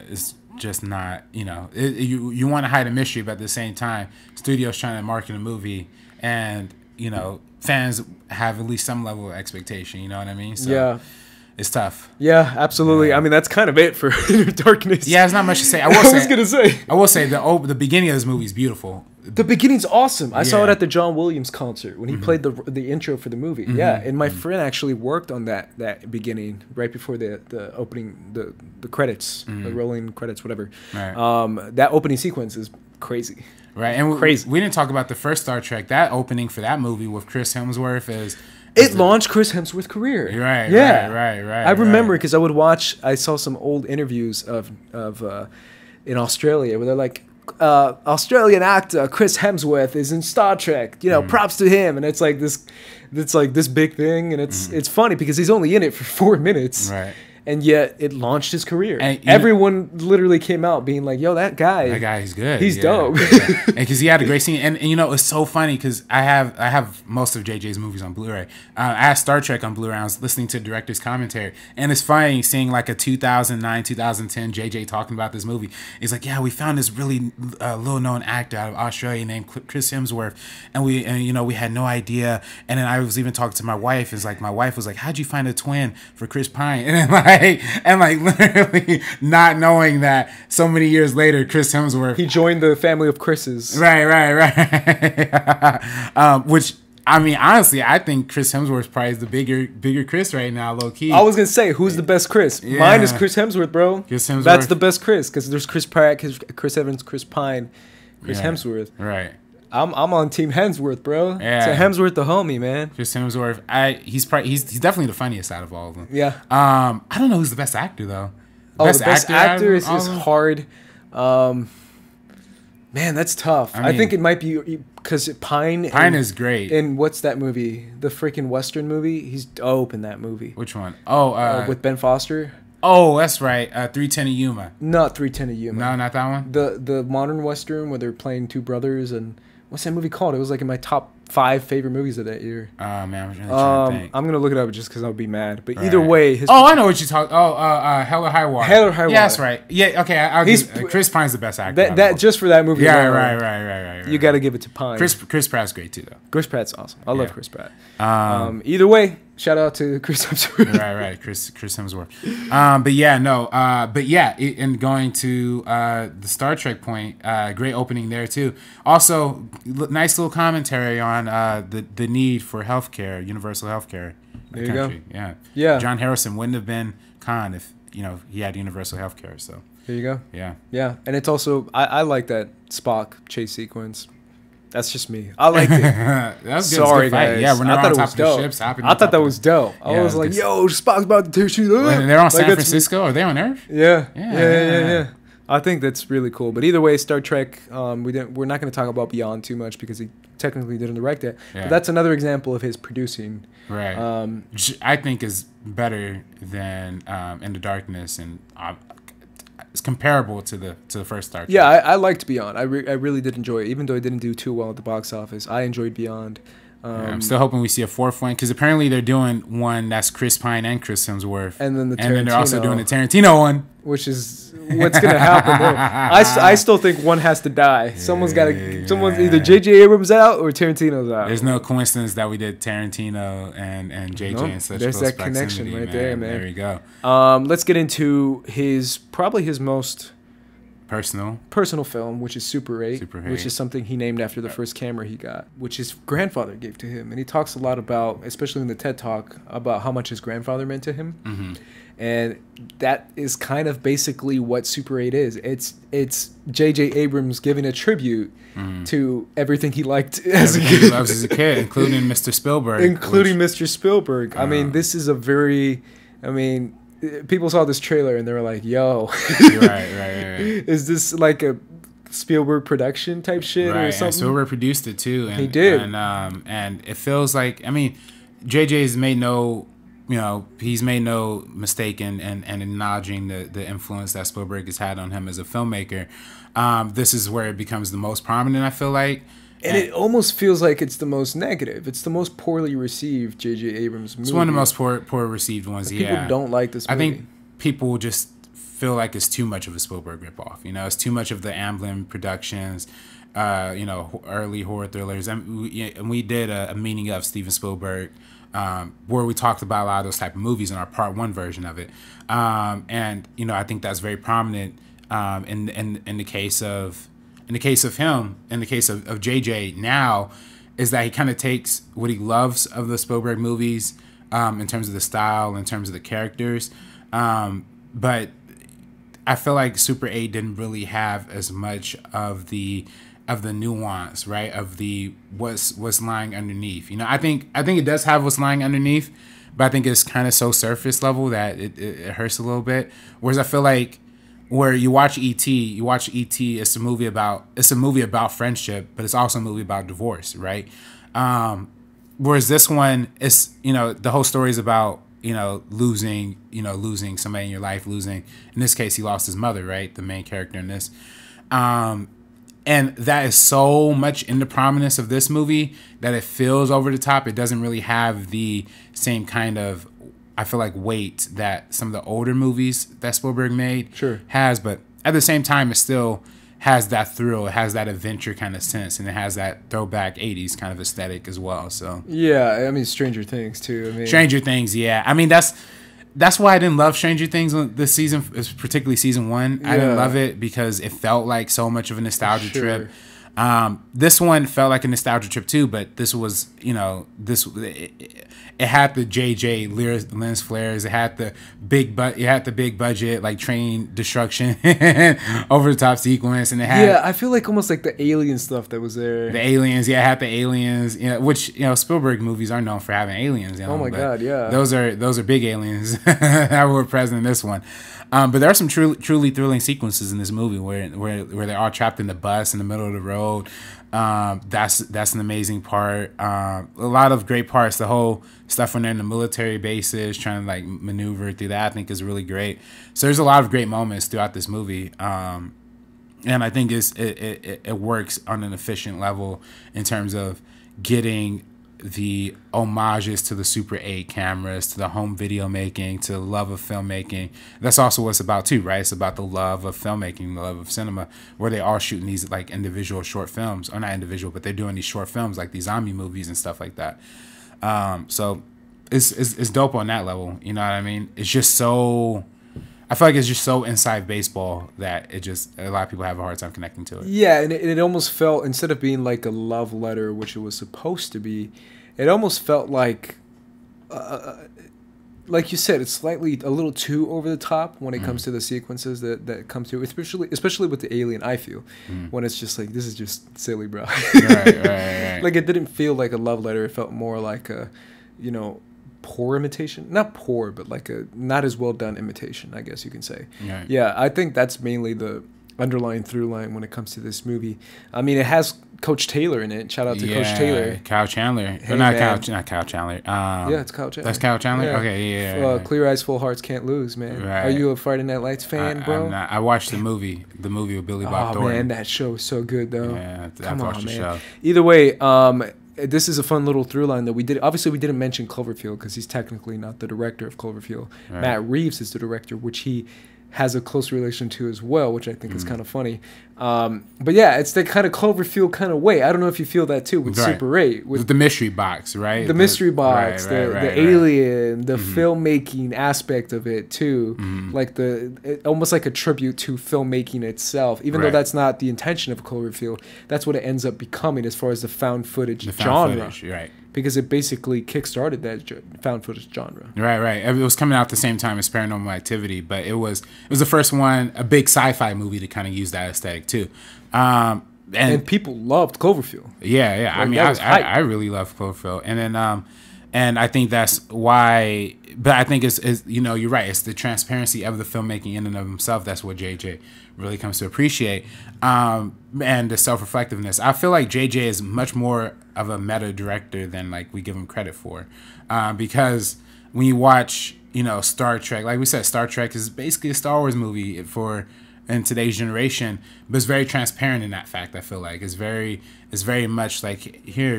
is just not you want to hide a mystery, but at the same time, studios trying to market a movie, and fans have at least some level of expectation. You know what I mean? So, it's tough. Yeah, absolutely. I mean, that's kind of it for Inner Darkness. Yeah, there's not much to say. I will say the beginning of this movie is beautiful. The beginning's awesome. I saw it at the John Williams concert when he played the intro for the movie. Yeah, and my friend actually worked on that beginning right before the opening, the credits, the rolling credits, whatever. Right. That opening sequence is crazy. Right, and we didn't talk about the first Star Trek. That opening for that movie with Chris Hemsworth is... It launched Chris Hemsworth's career. Right. I remember because I saw some old interviews of in Australia where they're like, Australian actor Chris Hemsworth is in Star Trek. Props to him, and it's like this big thing, and it's funny because he's only in it for 4 minutes. Right. And yet it launched his career. And everyone literally came out being like, "Yo, that guy is good. He's dope." And because he had a great scene, and it's so funny because I have most of JJ's movies on Blu-ray. I had Star Trek on Blu-ray. I was listening to the director's commentary, and it's funny seeing like a 2009, 2010 JJ talking about this movie. He's like, "Yeah, we found this really little-known actor out of Australia named Chris Hemsworth, and we had no idea." And then I was even talking to my wife. It's like my wife was like, "How'd you find a twin for Chris Pine?" And then like literally not knowing that so many years later, Chris Hemsworth, he joined the family of Chris's. Right. Which, I mean, honestly, I think Chris Hemsworth probably is the bigger Chris right now, low key. I was gonna say, who's the best Chris? Yeah. Mine is Chris Hemsworth, bro. Chris Hemsworth. That's the best Chris because there's Chris Pratt, Chris Evans, Chris Pine, Chris Hemsworth. Right. I'm on Team Hemsworth, bro. Yeah. So Hemsworth the homie, man. Chris Hemsworth. He's definitely the funniest out of all of them. Yeah. I don't know who's the best actor though. The best actor is hard. Man, that's tough. I think it might be because Pine is great. And what's that movie? The freaking Western movie? He's dope in that movie. Which one? Oh, with Ben Foster. Oh, that's right. 310 to Yuma. Not 310 to Yuma. No, not that one. The modern Western where they're playing two brothers, and what's that movie called? It was like in my top 5 favorite movies of that year. Oh man, I'm really trying to think. I'm gonna look it up just because I'll be mad. But either way, I know what you talk. Hell or High Water. Hell or High Water. Yeah, that's right. Yeah, okay. Chris Pine's the best actor. That just for that movie. Yeah, right. You got to give it to Pine. Chris Pratt's great too, though. Chris Pratt's awesome. I love Chris Pratt. Either way, shout out to Chris Hemsworth. Right. Chris Hemsworth. And going to the Star Trek point, great opening there too. Also, nice little commentary on the need for healthcare, universal healthcare in the country. Yeah. John Harrison wouldn't have been Khan if he had universal healthcare. So there you go. Yeah. And it's also I like that Spock chase sequence. That's just me. I liked it. That's good. Sorry, guys. Yeah, when they're on top of the ships. I thought that was dope. I was like, yo, Spock's about to tear shit up. They're on San Francisco? Are they on Earth? Yeah. I think that's really cool. But either way, Star Trek, we're not going to talk about Beyond too much because he technically didn't direct it. Yeah. But that's another example of his producing. Right. I think is better than Into Darkness, and it's comparable to the first Star Trek. Yeah, I liked Beyond. I really did enjoy it, even though it didn't do too well at the box office. I enjoyed Beyond. I'm still hoping we see a fourth one because apparently they're doing one that's Chris Pine and Chris Hemsworth, and then they're also doing the Tarantino one, which is what's gonna happen there. I still think one has to die. Someone's either JJ Abrams out or Tarantino's out. There's no coincidence that we did Tarantino and JJ in such there's close that connection proximity, right there, man. There we go. Let's get into probably his most personal film, which is Super 8, which is something he named after the first camera he got, which his grandfather gave to him. And he talks a lot about, especially in the TED Talk, about how much his grandfather meant to him. Mm-hmm. And that is kind of basically what Super 8 is. It's JJ Abrams giving a tribute to everything he liked as a kid. He loves as a kid, including Mr. Spielberg. Mr. Spielberg. I mean, this is people saw this trailer and they were like, yo. right. Is this like a Spielberg production type shit or something? And Spielberg produced it too. And, he did. And it feels like, JJ's made he's made no mistake in acknowledging the influence that Spielberg has had on him as a filmmaker. This is where it becomes the most prominent, I feel like. And it almost feels like it's the most negative. It's the most poorly received J.J. Abrams movie. It's one of the most poor received ones, People don't like this movie. I think people just feel like it's too much of a Spielberg ripoff. It's too much of the Amblin Productions, early horror thrillers. And we did a meeting of Steven Spielberg where we talked about a lot of those type of movies in our part 1 version of it. And I think that's very prominent in the case of him, in the case of JJ now, is that he kind of takes what he loves of the Spielberg movies in terms of the style, in terms of the characters. But I feel like Super 8 didn't really have as much of the nuance, right? Of the what's lying underneath. I think it does have what's lying underneath, but I think it's kind of so surface level that it hurts a little bit. Whereas I feel like where you watch E.T., it's a movie about friendship, but it's also a movie about divorce, right? Whereas this one is, the whole story is about, losing somebody in your life, in this case, he lost his mother, right? The main character in this. And that is so much in the prominence of this movie that it feels over the top. It doesn't really have the same kind of, I feel like, weight that some of the older movies that Spielberg made has, but at the same time, it still has that thrill, it has that adventure kind of sense, and it has that throwback 80s kind of aesthetic as well. So yeah, Stranger Things too. Stranger Things, yeah. That's why I didn't love Stranger Things this season, particularly season 1. I didn't love it because it felt like so much of a nostalgia trip. This one felt like a nostalgia trip too, but this was, it had the JJ lens flares. It had the big budget, like train destruction, over the top sequence, and it had I feel like almost like the alien stuff that was there. The aliens, it had the aliens, which Spielberg movies are known for having aliens. Oh my god, yeah. Those are big aliens that were present in this one. But there are some truly thrilling sequences in this movie where they're all trapped in the bus in the middle of the road. That's an amazing part. A lot of great parts. The whole stuff when they're in the military bases trying to like maneuver through that, I think, is really great. So there's a lot of great moments throughout this movie. And I think it works on an efficient level in terms of getting the homages to the Super 8 cameras, to the home video making, to the love of filmmaking. That's also what it's about too, right? It's about the love of filmmaking, the love of cinema, where they are shooting these like individual short films, or not individual, but they're doing these short films like these zombie movies and stuff like that. So it's dope on that level. You know what I mean? It's just so, I feel like it's just so inside baseball that a lot of people have a hard time connecting to it. Yeah, and it almost felt, instead of being like a love letter, which it was supposed to be, it almost felt like you said, it's slightly a little too over the top when it comes to the sequences that come to, especially with the alien. I feel when it's just like, this is just silly, bro. Right. Like, it didn't feel like a love letter. It felt more like a, poor imitation. Not poor, but like a not as well done imitation, I guess you can say. Right. Yeah, I think that's mainly the underlying through line when it comes to this movie. It has Coach Taylor in it. Shout out to Coach Taylor. Kyle Chandler. Hey, not Kyle Chandler. Yeah, it's Kyle Chandler. That's Kyle Chandler? Yeah. Okay, yeah. Clear Eyes, Full Hearts Can't Lose, man. Right. Are you a Friday Night Lights fan, bro? I'm not. I watched the movie with Billy Bob Thornton. Man, that show is so good, though. Yeah, I've watched the show. Either way, this is a fun little through line that we did. Obviously, we didn't mention Cloverfield because he's technically not the director of Cloverfield. Right. Matt Reeves is the director, which he has a close relation to as well, which I think is kind of funny. But yeah, it's the kind of Cloverfield kind of way. I don't know if you feel that too with Super 8. With the mystery box, right? The mystery box, the alien, the filmmaking aspect of it too. Like almost like a tribute to filmmaking itself, even though that's not the intention of Cloverfield. That's what it ends up becoming as far as the found footage genre. Right. Because it basically kickstarted that found footage genre. Right. It was coming out at the same time as Paranormal Activity, but it was the first one, a big sci-fi movie to kind of use that aesthetic too. And people loved Cloverfield. Yeah. Like, I mean, I really love Cloverfield, and then and I think that's why. But I think it's you're right. It's the transparency of the filmmaking in and of himself. That's what JJ really comes to appreciate, and the self-reflectiveness. I feel like JJ is much more of a meta director than like we give him credit for, because when you watch Star Trek, like we said, Star Trek is basically a Star Wars movie in today's generation, but it's very transparent in that fact. I feel like it's very much like, here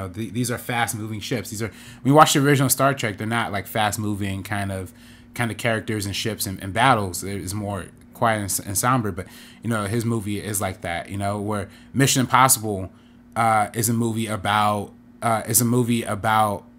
these are fast moving ships. These are, when you watch the original Star Trek, they're not like fast moving kind of characters and ships and battles. It's more quiet and somber. But his movie is like that. Where Mission Impossible is a movie about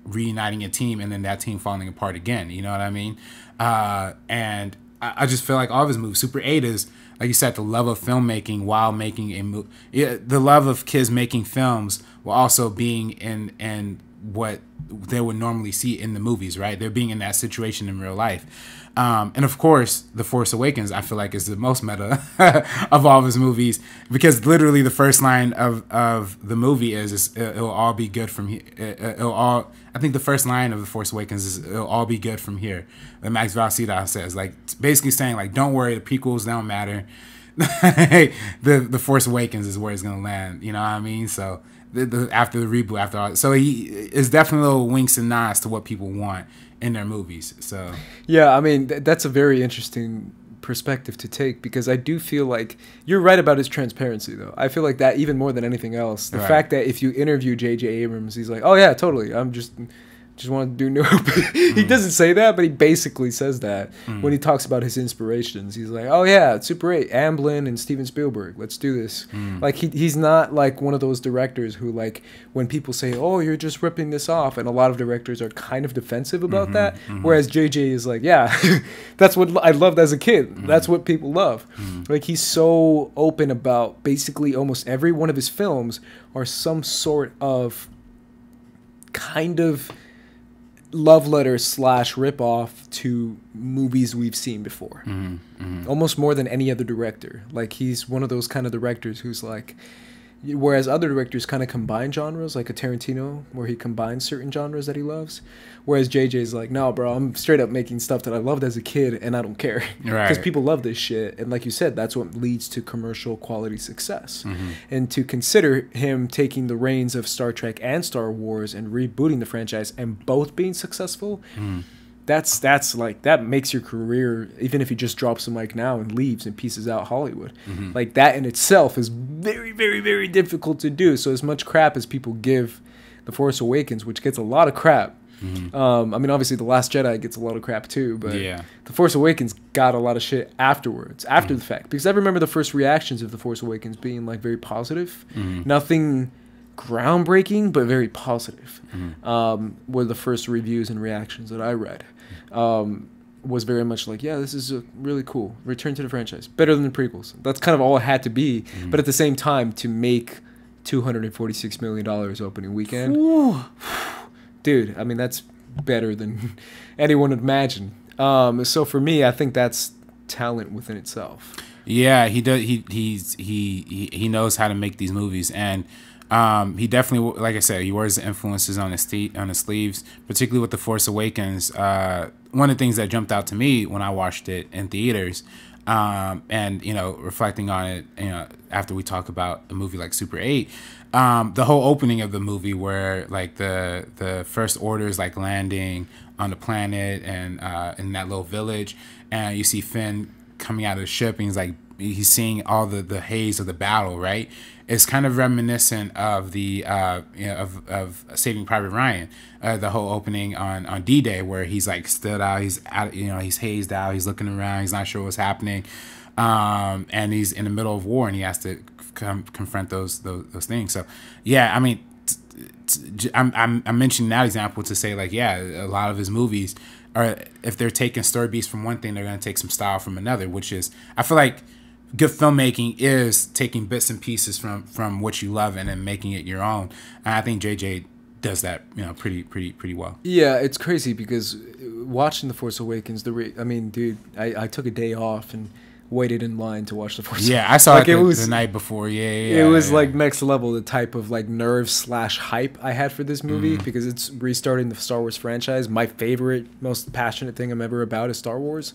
reuniting a team and then that team falling apart again. You know what I mean? And I just feel like all of his movies. Super 8 is, like you said, the love of filmmaking while making a movie. The love of kids making films while also being in what they would normally see in the movies, right? They're being in that situation in real life. And of course, The Force Awakens, I feel like, is the most meta of all of his movies, because literally the first line of the movie is it'll all be good from here. I think the first line of The Force Awakens is it'll all be good from here. That Max von Sydow says, like, basically saying, like, don't worry, the prequels don't matter. the Force Awakens is where it's gonna land. You know what I mean? So after the reboot, after all, so he is definitely little winks and nods to what people want in their movies. So yeah, I mean that's a very interesting perspective to take, because I do feel like you're right about his transparency, though. I feel like that even more than anything else. The fact that if you interview JJ Abrams, he's like, oh yeah, totally, I'm just want to do Nope. He doesn't say that, but he basically says that when he talks about his inspirations. He's like, oh yeah, Super 8, Amblin and Steven Spielberg, let's do this. Like he's not like one of those directors who, like, when people say, oh, you're just ripping this off, and a lot of directors are kind of defensive about that, whereas JJ is like, yeah, that's what I loved as a kid. That's what people love. Like, he's so open about basically almost every one of his films are some sort of kind of love letter / rip off to movies we've seen before. Almost more than any other director. Like, he's one of those kind of directors who's like, whereas other directors kind of combine genres, like a Tarantino, where he combines certain genres that he loves, whereas JJ's like, no bro, I'm straight up making stuff that I loved as a kid and I don't care, because people love this shit, and like you said, that's what leads to commercial quality success. And to consider him taking the reins of Star Trek and Star Wars and rebooting the franchise and both being successful, that's like, that makes your career, even if he just drops the mic now and leaves and pieces out Hollywood, like that in itself is very, very, very difficult to do. So as much crap as people give The Force Awakens, which gets a lot of crap, I mean, obviously The Last Jedi gets a lot of crap too, but The Force Awakens got a lot of shit afterwards, after the fact, because I remember the first reactions of The Force Awakens being like very positive. Nothing groundbreaking, but very positive. Were the first reviews and reactions that I read. Was very much like, yeah, this is a really cool return to the franchise, better than the prequels. That's kind of all it had to be. But at the same time, to make $246 million opening weekend, dude, I mean, that's better than anyone would imagine. So for me, I think that's talent within itself. Yeah, he does. He knows how to make these movies, and he definitely, like I said, he wears the influences on his sleeves, particularly with The Force Awakens. One of the things that jumped out to me when I watched it in theaters, and reflecting on it, after we talk about a movie like Super 8, the whole opening of the movie where like the First Order is like landing on the planet and in that little village, and you see Finn coming out of the ship and he's like he's seeing all the haze of the battle, right? It's kind of reminiscent of the of Saving Private Ryan, the whole opening on D-Day, where he's like stood out, he's out, he's hazed out, he's looking around, he's not sure what's happening, and he's in the middle of war, and he has to confront those things. So yeah, I mean, I'm mentioning that example to say, like, yeah, a lot of his movies are, if they're taking story beats from one thing, they're going to take some style from another, which is, I feel like good filmmaking is taking bits and pieces from what you love and then making it your own. And I think JJ does that, pretty well. Yeah, it's crazy because watching The Force Awakens, I mean, dude, I took a day off and waited in line to watch The Force Awakens. Yeah, I saw it the night before. Yeah. It was like next level, the type of like nerve/hype I had for this movie, because it's restarting the Star Wars franchise. My favorite, most passionate thing I'm ever about is Star Wars.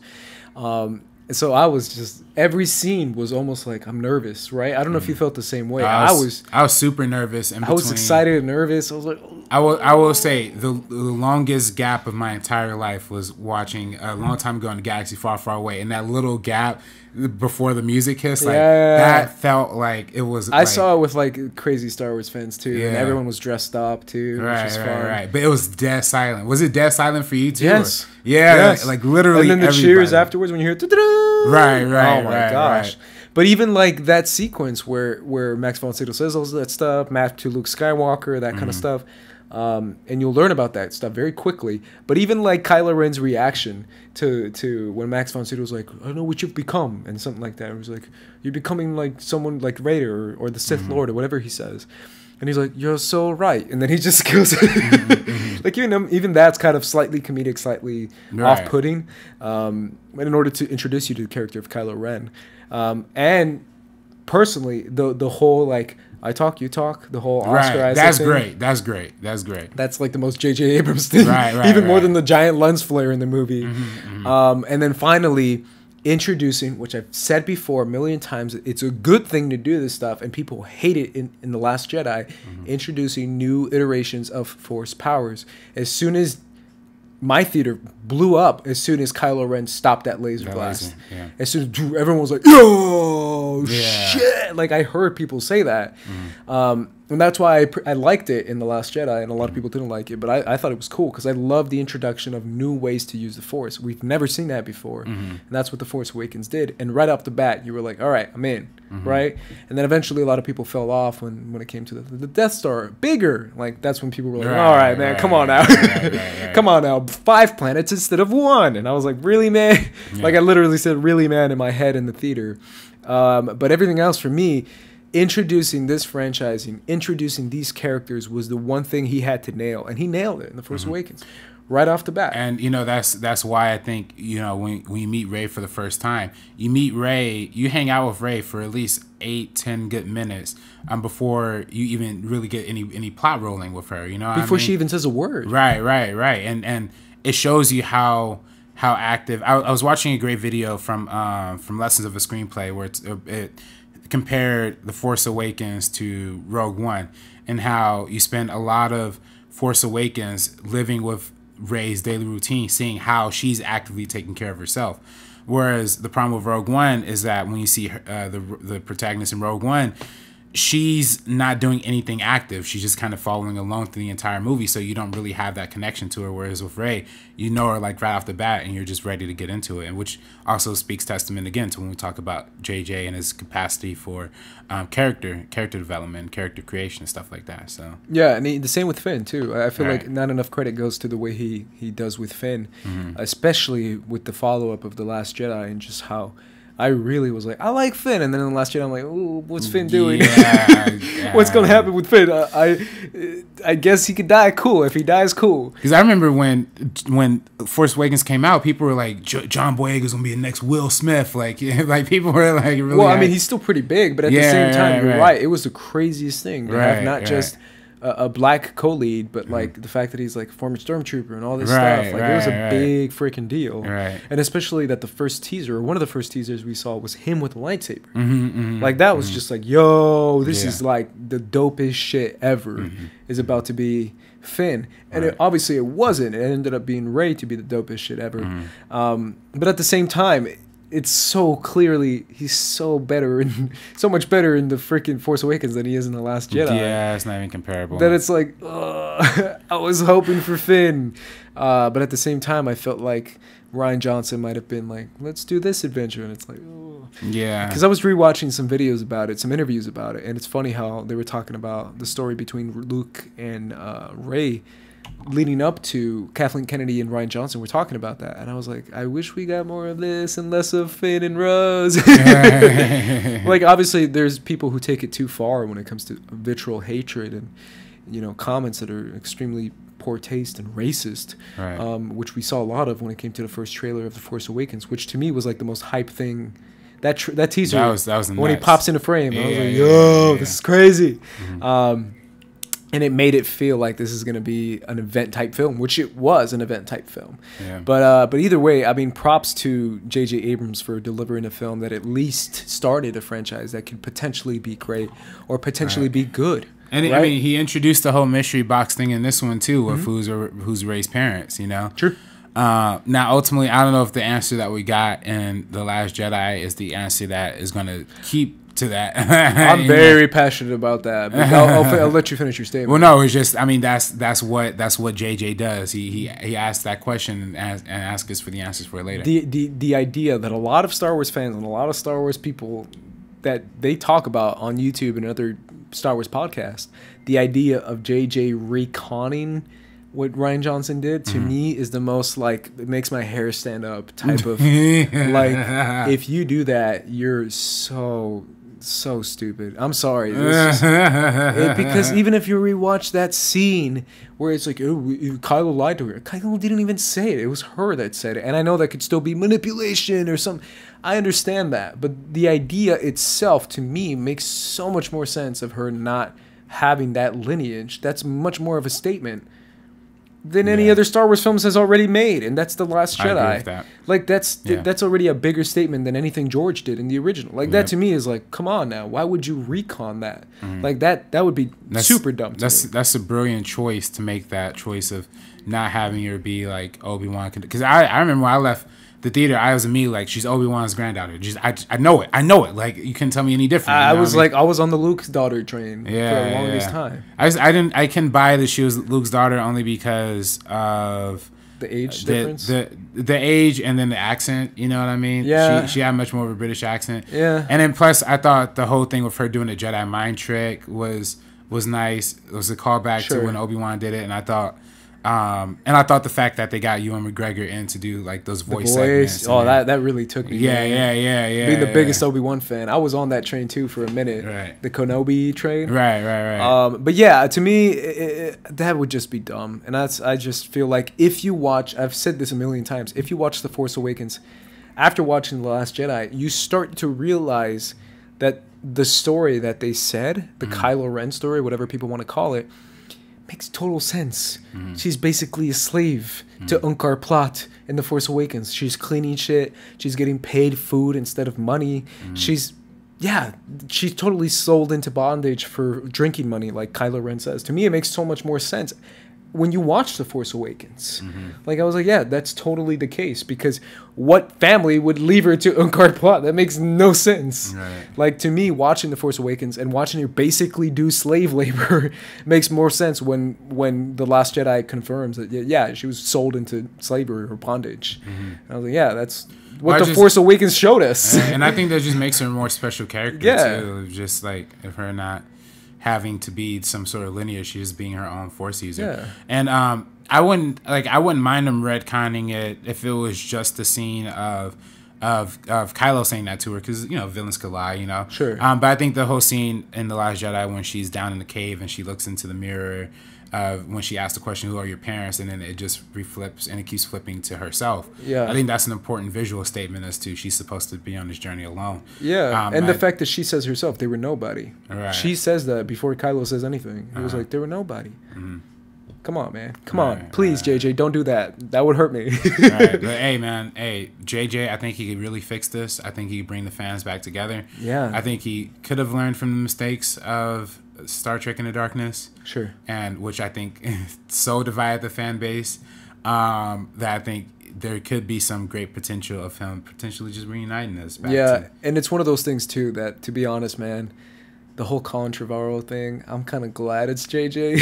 And so I was just, every scene was almost like, I'm nervous, right? I don't know if you felt the same way. I was super nervous. I was excited and nervous. I was like, oh. I will say the longest gap of my entire life was watching a long time ago in a galaxy far, far away. And that little gap before the music hits, like that felt like it was. I saw it with like crazy Star Wars fans too, and everyone was dressed up too, right, which was fun. Right. But it was dead silent. Was it dead silent for you too? Yes. Yes. Like literally. And then the cheers afterwards when you hear. Right. Oh my gosh. Right. But even like that sequence where Max von Sydow says all that stuff, Matt to Luke Skywalker, that kind of stuff. And you'll learn about that stuff very quickly. But even like Kylo Ren's reaction to when Max von Sydow was like, I know what you've become, and something like that. It was like, you're becoming like someone like Vader or the Sith Lord or whatever he says. And he's like, you're so right. And then he just goes, like, even that's kind of slightly comedic, slightly off-putting, in order to introduce you to the character of Kylo Ren. And personally, the whole like, I talk, you talk, the whole Oscar Isaac That's thing. great. That's great. That's great. That's like the most JJ Abrams thing. Even more than the giant lens flare in the movie. And then finally introducing, which I've said before a million times, it's a good thing to do this stuff, and people hate it in The Last Jedi, introducing new iterations of Force powers. As soon as my theater blew up as soon as Kylo Ren stopped that laser blast. As soon as everyone was like, yo, shit. Like, I heard people say that. And that's why I liked it in The Last Jedi, and a lot of people didn't like it. But I thought it was cool because I love the introduction of new ways to use the Force. We've never seen that before. And that's what The Force Awakens did. And right off the bat, you were like, all right, I'm in. Right? And then eventually a lot of people fell off when it came to the Death Star. Bigger. Like, that's when people were like, all right, man, come on now. Come on now. 5 planets instead of 1. And I was like, really, man? Like, I literally said, really, man, in my head in the theater. But everything else for me, introducing this franchising, introducing these characters was the one thing he had to nail. And he nailed it in The Force Awakens. Right off the bat. And, that's why I think, when you meet Rey for the first time, you meet Rey, you hang out with Rey for at least 8-10 good minutes before you even really get any plot rolling with her, Before she even says a word. Right. And it shows you how active. I was watching a great video from Lessons of a Screenplay where it compared The Force Awakens to Rogue One, and how you spend a lot of Force Awakens living with Rey's daily routine, seeing how she's actively taking care of herself. Whereas the problem with Rogue One is that when you see her, the protagonist in Rogue One, she's not doing anything active. She's just kind of following along through the entire movie, so you don't really have that connection to her. Whereas with Rey, you know her like right off the bat, and you're just ready to get into it. And which also speaks testament again to when we talk about JJ and his capacity for character development, character creation, and stuff like that. So yeah, and the same with Finn too. I feel like not enough credit goes to the way he does with Finn, especially with the follow up of The Last Jedi, and just how I really was like, I like Finn, and then in The Last Jedi, I'm like, ooh, what's Finn doing? What's gonna happen with Finn? I guess he could die. Cool. If he dies, cool. Because I remember when Force Awakens came out, people were like, John Boyega's gonna be the next Will Smith. Like people were like, really. Well, I mean, he's still pretty big, but at the same time, you're right. It was the craziest thing to have not just a black co-lead, but like the fact that he's like former stormtrooper and all this stuff, like it was a big freaking deal. And especially that the first teaser, or one of the first teasers we saw, was him with a lightsaber. Like that was just like, yo, this is like the dopest shit ever is about to be Finn. And obviously it wasn't. It ended up being Rey to be the dopest shit ever. But at the same time, it's so clearly he's so much better in the freaking Force Awakens than he is in The Last Jedi. Yeah, it's not even comparable. That it's like, I was hoping for Finn, but at the same time, I felt like Rian Johnson might have been like, let's do this adventure, and it's like, oh. Yeah. Because I was rewatching some videos about it, some interviews about it, and it's funny how they were talking about the story between Luke and Rey leading up to Kathleen Kennedy and Rian Johnson were talking about that, and I was like, I wish we got more of this and less of Finn and Rose. Like, obviously there's people who take it too far when it comes to vitriol hatred and, you know, comments that are extremely poor taste and racist, right. Which we saw a lot of when it came to the first trailer of The Force Awakens, which to me was like the most hype thing. That teaser, that was when he pops into frame, I was like, yo, this is crazy. Mm-hmm. And it made it feel like this is going to be an event type film, which it was an event type film. Yeah. But either way, I mean, props to JJ Abrams for delivering a film that at least started a franchise that could potentially be great or potentially be good. And right? I mean, he introduced the whole mystery box thing in this one too, of who's Rey's parents. You know. True. Now, ultimately, I don't know if the answer that we got in The Last Jedi is the answer that is going to keep to that. I'm very passionate about that. But I'll let you finish your statement. Well, no, it's just, I mean, that's what JJ does. He asks that question and asks us for the answers for it later. The idea that a lot of Star Wars fans and a lot of Star Wars people that they talk about on YouTube and other Star Wars podcasts, the idea of JJ reconning what Rian Johnson did to me is the most, like, it makes my hair stand up type of like, if you do that, you're so stupid. I'm sorry. Because even if you rewatch that scene where it's like, oh, Kylo lied to her, Kylo didn't even say it. It was her that said it. And I know that could still be manipulation or something. I understand that. But the idea itself, to me, makes so much more sense of her not having that lineage. That's much more of a statement than any other Star Wars films has already made, and that's The Last Jedi. I agree with that. Like, that's already a bigger statement than anything George did in the original. Like, that to me is like, come on now, why would you recon that? Like, that would be super dumb to me. That's a brilliant choice to make that choice of not having her be like Obi-Wan. Because I remember when I left the theater, I was immediately like, she's Obi-Wan's granddaughter. Just I know it. Like, you couldn't tell me any different. I was like, I was on the Luke's daughter train for the longest time. I can buy that she was Luke's daughter only because of the age difference, the age, and then the accent. You know what I mean? Yeah. She had much more of a British accent. Yeah. And then plus, I thought the whole thing with her doing the Jedi mind trick was nice. It was a callback to when Obi-Wan did it, and I thought. The fact that they got Ewan McGregor in to do like those voice segments. Oh, that really took me. Yeah. Being the biggest Obi-Wan fan, I was on that train too for a minute. Right. The Kenobi train. Right. But yeah, to me, that would just be dumb. And I just feel like if you watch, I've said this a million times, if you watch The Force Awakens, after watching The Last Jedi, you start to realize that the story that they said, the Kylo Ren story, whatever people want to call it, makes total sense. She's basically a slave to Unkar Plot in The Force Awakens. She's cleaning shit. She's getting paid food instead of money. She's totally sold into bondage for drinking money, like Kylo Ren says. To me, it makes so much more sense when you watch The Force Awakens. Like, I was like, yeah, that's totally the case, because what family would leave her to Unkar Plot? That makes no sense. Right. Like, to me, watching The Force Awakens and watching her basically do slave labor makes more sense when The Last Jedi confirms that, yeah, she was sold into slavery or bondage. And I was like, yeah, that's what The Force Awakens showed us. And I think that just makes her a more special character, too. Just like, if her not having to be some sort of lineage, she's just being her own Force user. Yeah. And I wouldn't mind them retconning it if it was just the scene of Kylo saying that to her, because, you know, villains could lie, you know. Sure. But I think the whole scene in The Last Jedi when she's down in the cave and she looks into the mirror, when she asks the question, "Who are your parents?" and then it just reflips and it keeps flipping to herself. Yeah. I think that's an important visual statement as to she's supposed to be on this journey alone. Yeah. And the fact that she says herself, they were nobody. Right. She says that before Kylo says anything. It was like, they were nobody. Come on, man. Come on. Please, JJ, don't do that. That would hurt me. Right. But hey, man. Hey, JJ, I think he could really fix this. I think he could bring the fans back together. Yeah. I think he could have learned from the mistakes of Star Trek Into Darkness. Sure. And which I think so divided the fan base that I think there could be some great potential of him potentially just reuniting us back and it's one of those things too that, to be honest, man, the whole Colin Trevorrow thing, I'm kind of glad it's JJ.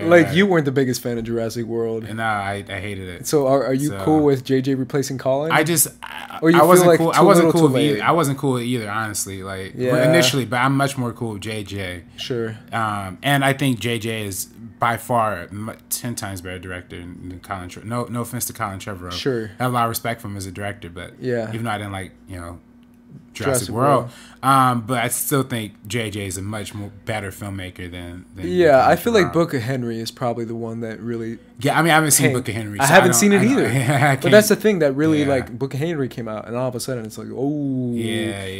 Like, you weren't the biggest fan of Jurassic World. No, I hated it. So are you cool with JJ replacing Colin? I wasn't cool. I wasn't cool with either. I wasn't cool with either, honestly. Like initially, but I'm much more cool with JJ. Sure. And I think JJ is by far 10 times better director than Colin Trevorrow. No offense to Colin Trevorrow. Sure. I have a lot of respect for him as a director, but even though I didn't like, Jurassic World. But I still think JJ is a much more better filmmaker than I feel like Book of Henry is probably the one that really. Yeah, I mean, I haven't seen Book of Henry. I haven't seen it either. But that's the thing that really like Book of Henry came out, and all of a sudden it's like,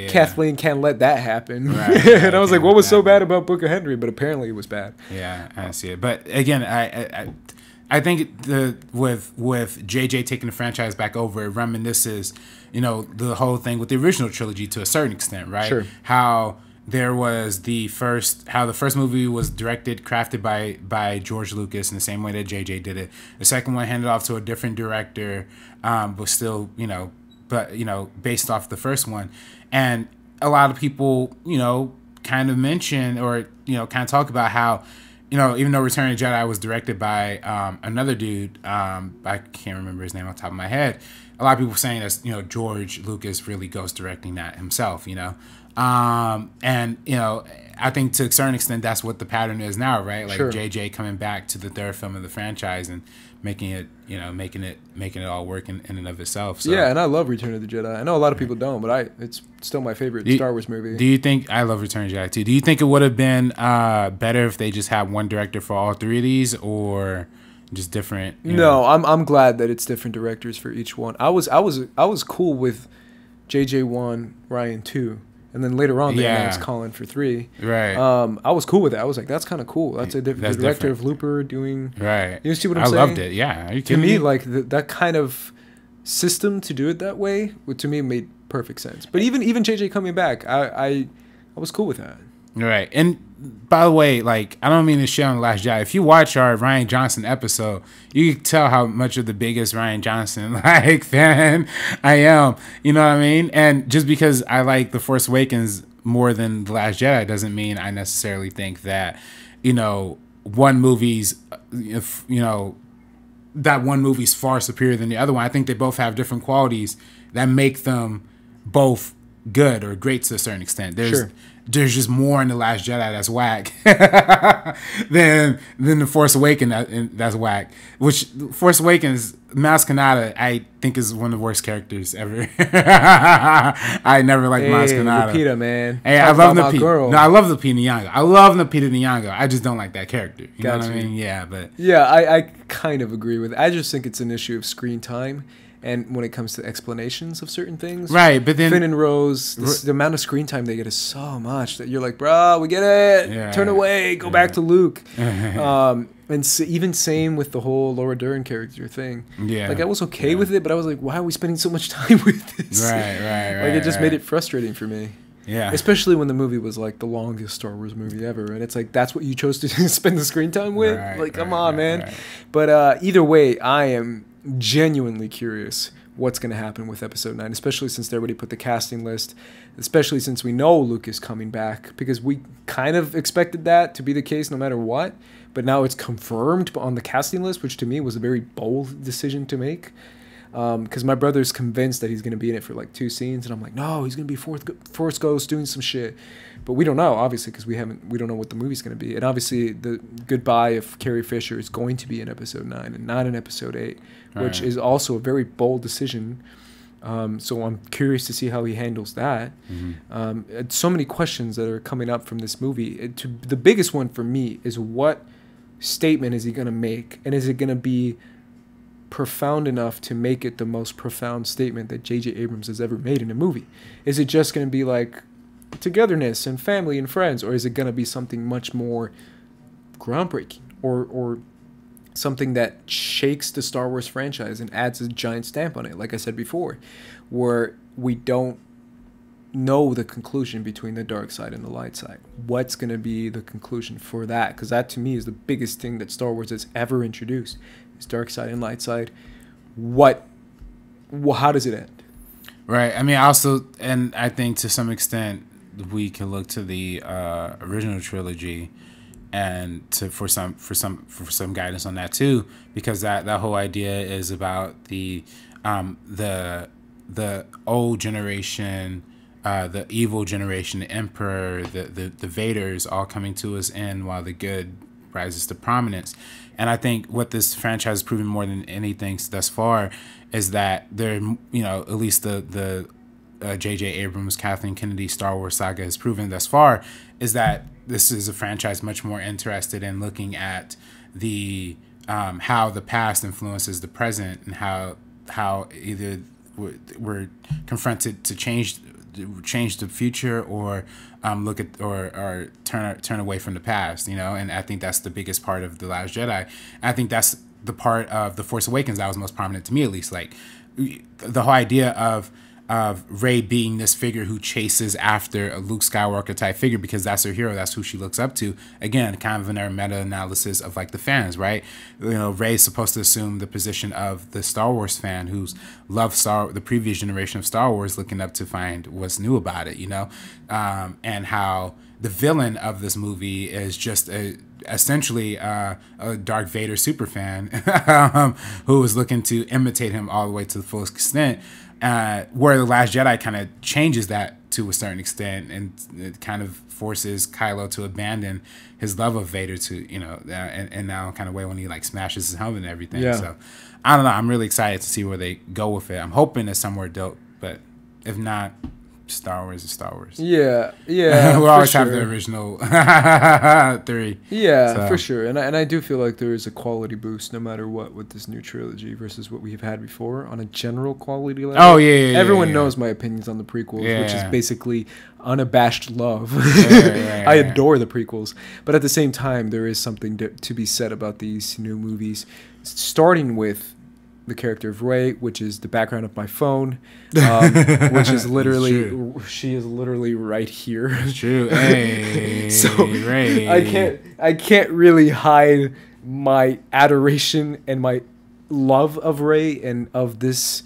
Kathleen can't let that happen. Right, and I was like, what was so bad about Book of Henry? But apparently it was bad. Yeah, I see it. But again, I think with JJ taking the franchise back over, it reminisces, the whole thing with the original trilogy to a certain extent, right? Sure. How there was the first movie was directed, crafted by George Lucas in the same way that JJ did it. The second one handed off to a different director, but still, based off the first one. And a lot of people, kind of mention or, kind of talk about how, even though Return of the Jedi was directed by another dude, I can't remember his name off the top of my head. A lot of people saying that George Lucas really ghost directing that himself, and I think to a certain extent that's what the pattern is now, right? Like JJ coming back to the third film of the franchise and making it all work in and of itself. So. Yeah, and I love Return of the Jedi. I know a lot of people don't, but it's still my favorite Star Wars movie. Do you think I love Return of the Jedi too? Do you think it would have been better if they just had one director for all three of these, or just different? No, I'm glad that it's different directors for each one. I was cool with JJ 1, Ryan 2. And then later on, they announced Colin for 3. Right. I was cool with that. I was like, that's kind of cool. That's the director of Looper doing. Right. You see what I'm saying? I loved it. Yeah. Are you kidding me? Like that kind of system to do it that way, to me, made perfect sense. But even JJ coming back, I was cool with that. Right. And by the way, like, I don't mean to shit on The Last Jedi. If you watch our Rian Johnson episode, you can tell how much of the biggest Rian Johnson fan I am. You know what I mean? And just because I like The Force Awakens more than The Last Jedi doesn't mean I necessarily think that, one movie's, that one movie's far superior than the other one. I think they both have different qualities that make them both good or great to a certain extent. There's just more in The Last Jedi that's whack than The Force Awakens that's whack. Which Force Awakens, Maz Kanata, I think is one of the worst characters ever. I never liked Maz Kanata. Lupita, man. Hey, I love Lupita. No, I love Lupita Nyong'o. I love Lupita Nyong'o. I just don't like that character. You know what I mean? Yeah, but I kind of agree with it. I just think it's an issue of screen time. And when it comes to explanations of certain things, right? But then Finn and Rose, the amount of screen time they get is so much that you're like, bro, we get it. Yeah. Turn away, go back to Luke. And so even same with the whole Laura Dern character thing. Yeah, like I was okay with it, but I was like, why are we spending so much time with this? Right. Like it just made it frustrating for me. Yeah, especially when the movie was like the longest Star Wars movie ever, and it's like that's what you chose to spend the screen time with. Like, come on, man. Right. But either way, I am genuinely curious what's going to happen with episode 9, especially since they already put the casting list, especially since we know Luke is coming back, because we kind of expected that to be the case no matter what, but now it's confirmed on the casting list, which to me was a very bold decision to make, because my brother's convinced that he's going to be in it for like 2 scenes, and I'm like, no, he's going to be Force Ghost doing some shit. But we don't know, obviously, because we don't know what the movie's going to be. And obviously, the goodbye of Carrie Fisher is going to be in episode 9 and not in episode 8, which is also a very bold decision. So I'm curious to see how he handles that. So many questions that are coming up from this movie. The biggest one for me is, what statement is he going to make? And is it going to be profound enough to make it the most profound statement that JJ Abrams has ever made in a movie? Is it just going to be like togetherness and family and friends, or is it going to be something much more groundbreaking, or something that shakes the Star Wars franchise and adds a giant stamp on it, like I said before, where we don't know the conclusion between the dark side and the light side? What's going to be the conclusion for that? Because that to me is the biggest thing that Star Wars has ever introduced, is dark side and light side. how does it end? Right. I mean, and I think to some extent we can look to the original trilogy and for some guidance on that too, because that whole idea is about the old generation, the evil generation, the Emperor, the Vaders all coming to us end while the good rises to prominence. And I think what this franchise has proven more than anything thus far is that they're, at least the JJ Abrams, Kathleen Kennedy Star Wars saga has proven thus far, is that this is a franchise much more interested in looking at the how the past influences the present, and how either we're confronted to change the future, or look at or turn away from the past, and I think that's the biggest part of The Last Jedi. I think that's the part of The Force Awakens that was most prominent to me, at least. Like the whole idea of Rey being this figure who chases after a Luke Skywalker type figure because that's her hero, that's who she looks up to. Again, kind of in our meta-analysis of like the fans, right? Rey's supposed to assume the position of the Star Wars fan who's loved the previous generation of Star Wars, looking up to find what's new about it, and how the villain of this movie is just essentially a Darth Vader superfan who was looking to imitate him all the way to the fullest extent. Where The Last Jedi kind of changes that to a certain extent, and it kind of forces Kylo to abandon his love of Vader to, and now kind of way when he like smashes his helmet and everything. Yeah. So I don't know. I'm really excited to see where they go with it. I'm hoping it's somewhere dope, but if not, Star Wars is Star Wars. Yeah. We'll always have the original theory. Yeah, So. for sure. And I do feel like there is a quality boost no matter what with this new trilogy versus what we've had before on a general quality level. Oh, yeah. Everyone knows my opinions on the prequels, which is Yeah. basically unabashed love. Yeah. I adore the prequels. But at the same time, there is something to be said about these new movies, starting with the character of Rey, which is the background of my phone, which is literally, she is literally right here. It's true. Hey, So Rey. I can't really hide my adoration and my love of Rey and of this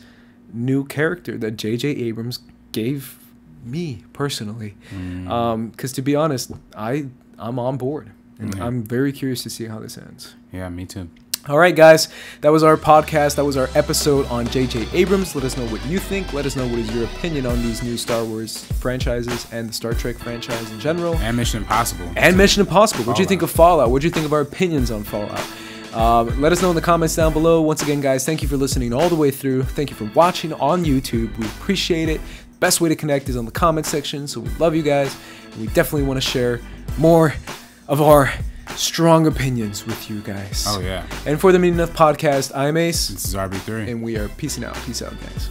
new character that JJ Abrams gave me personally. Because to be honest, I'm on board, and I'm very curious to see how this ends. Yeah, me too. All right, guys, that was our podcast. That was our episode on JJ Abrams. Let us know what you think. Let us know what is your opinion on these new Star Wars franchises and the Star Trek franchise in general. And Mission Impossible. What do you think of Fallout? What do you think of our opinions on Fallout? Let us know in the comments down below. Once again, guys, thank you for listening all the way through. Thank you for watching on YouTube. We appreciate it. Best way to connect is on the comment section. So we love you guys. And we definitely want to share more of our strong opinions with you guys. Oh, yeah. And for the Meaning Enough podcast, I'm Ace. This is RB3. And we are peacing out. Peace out, guys.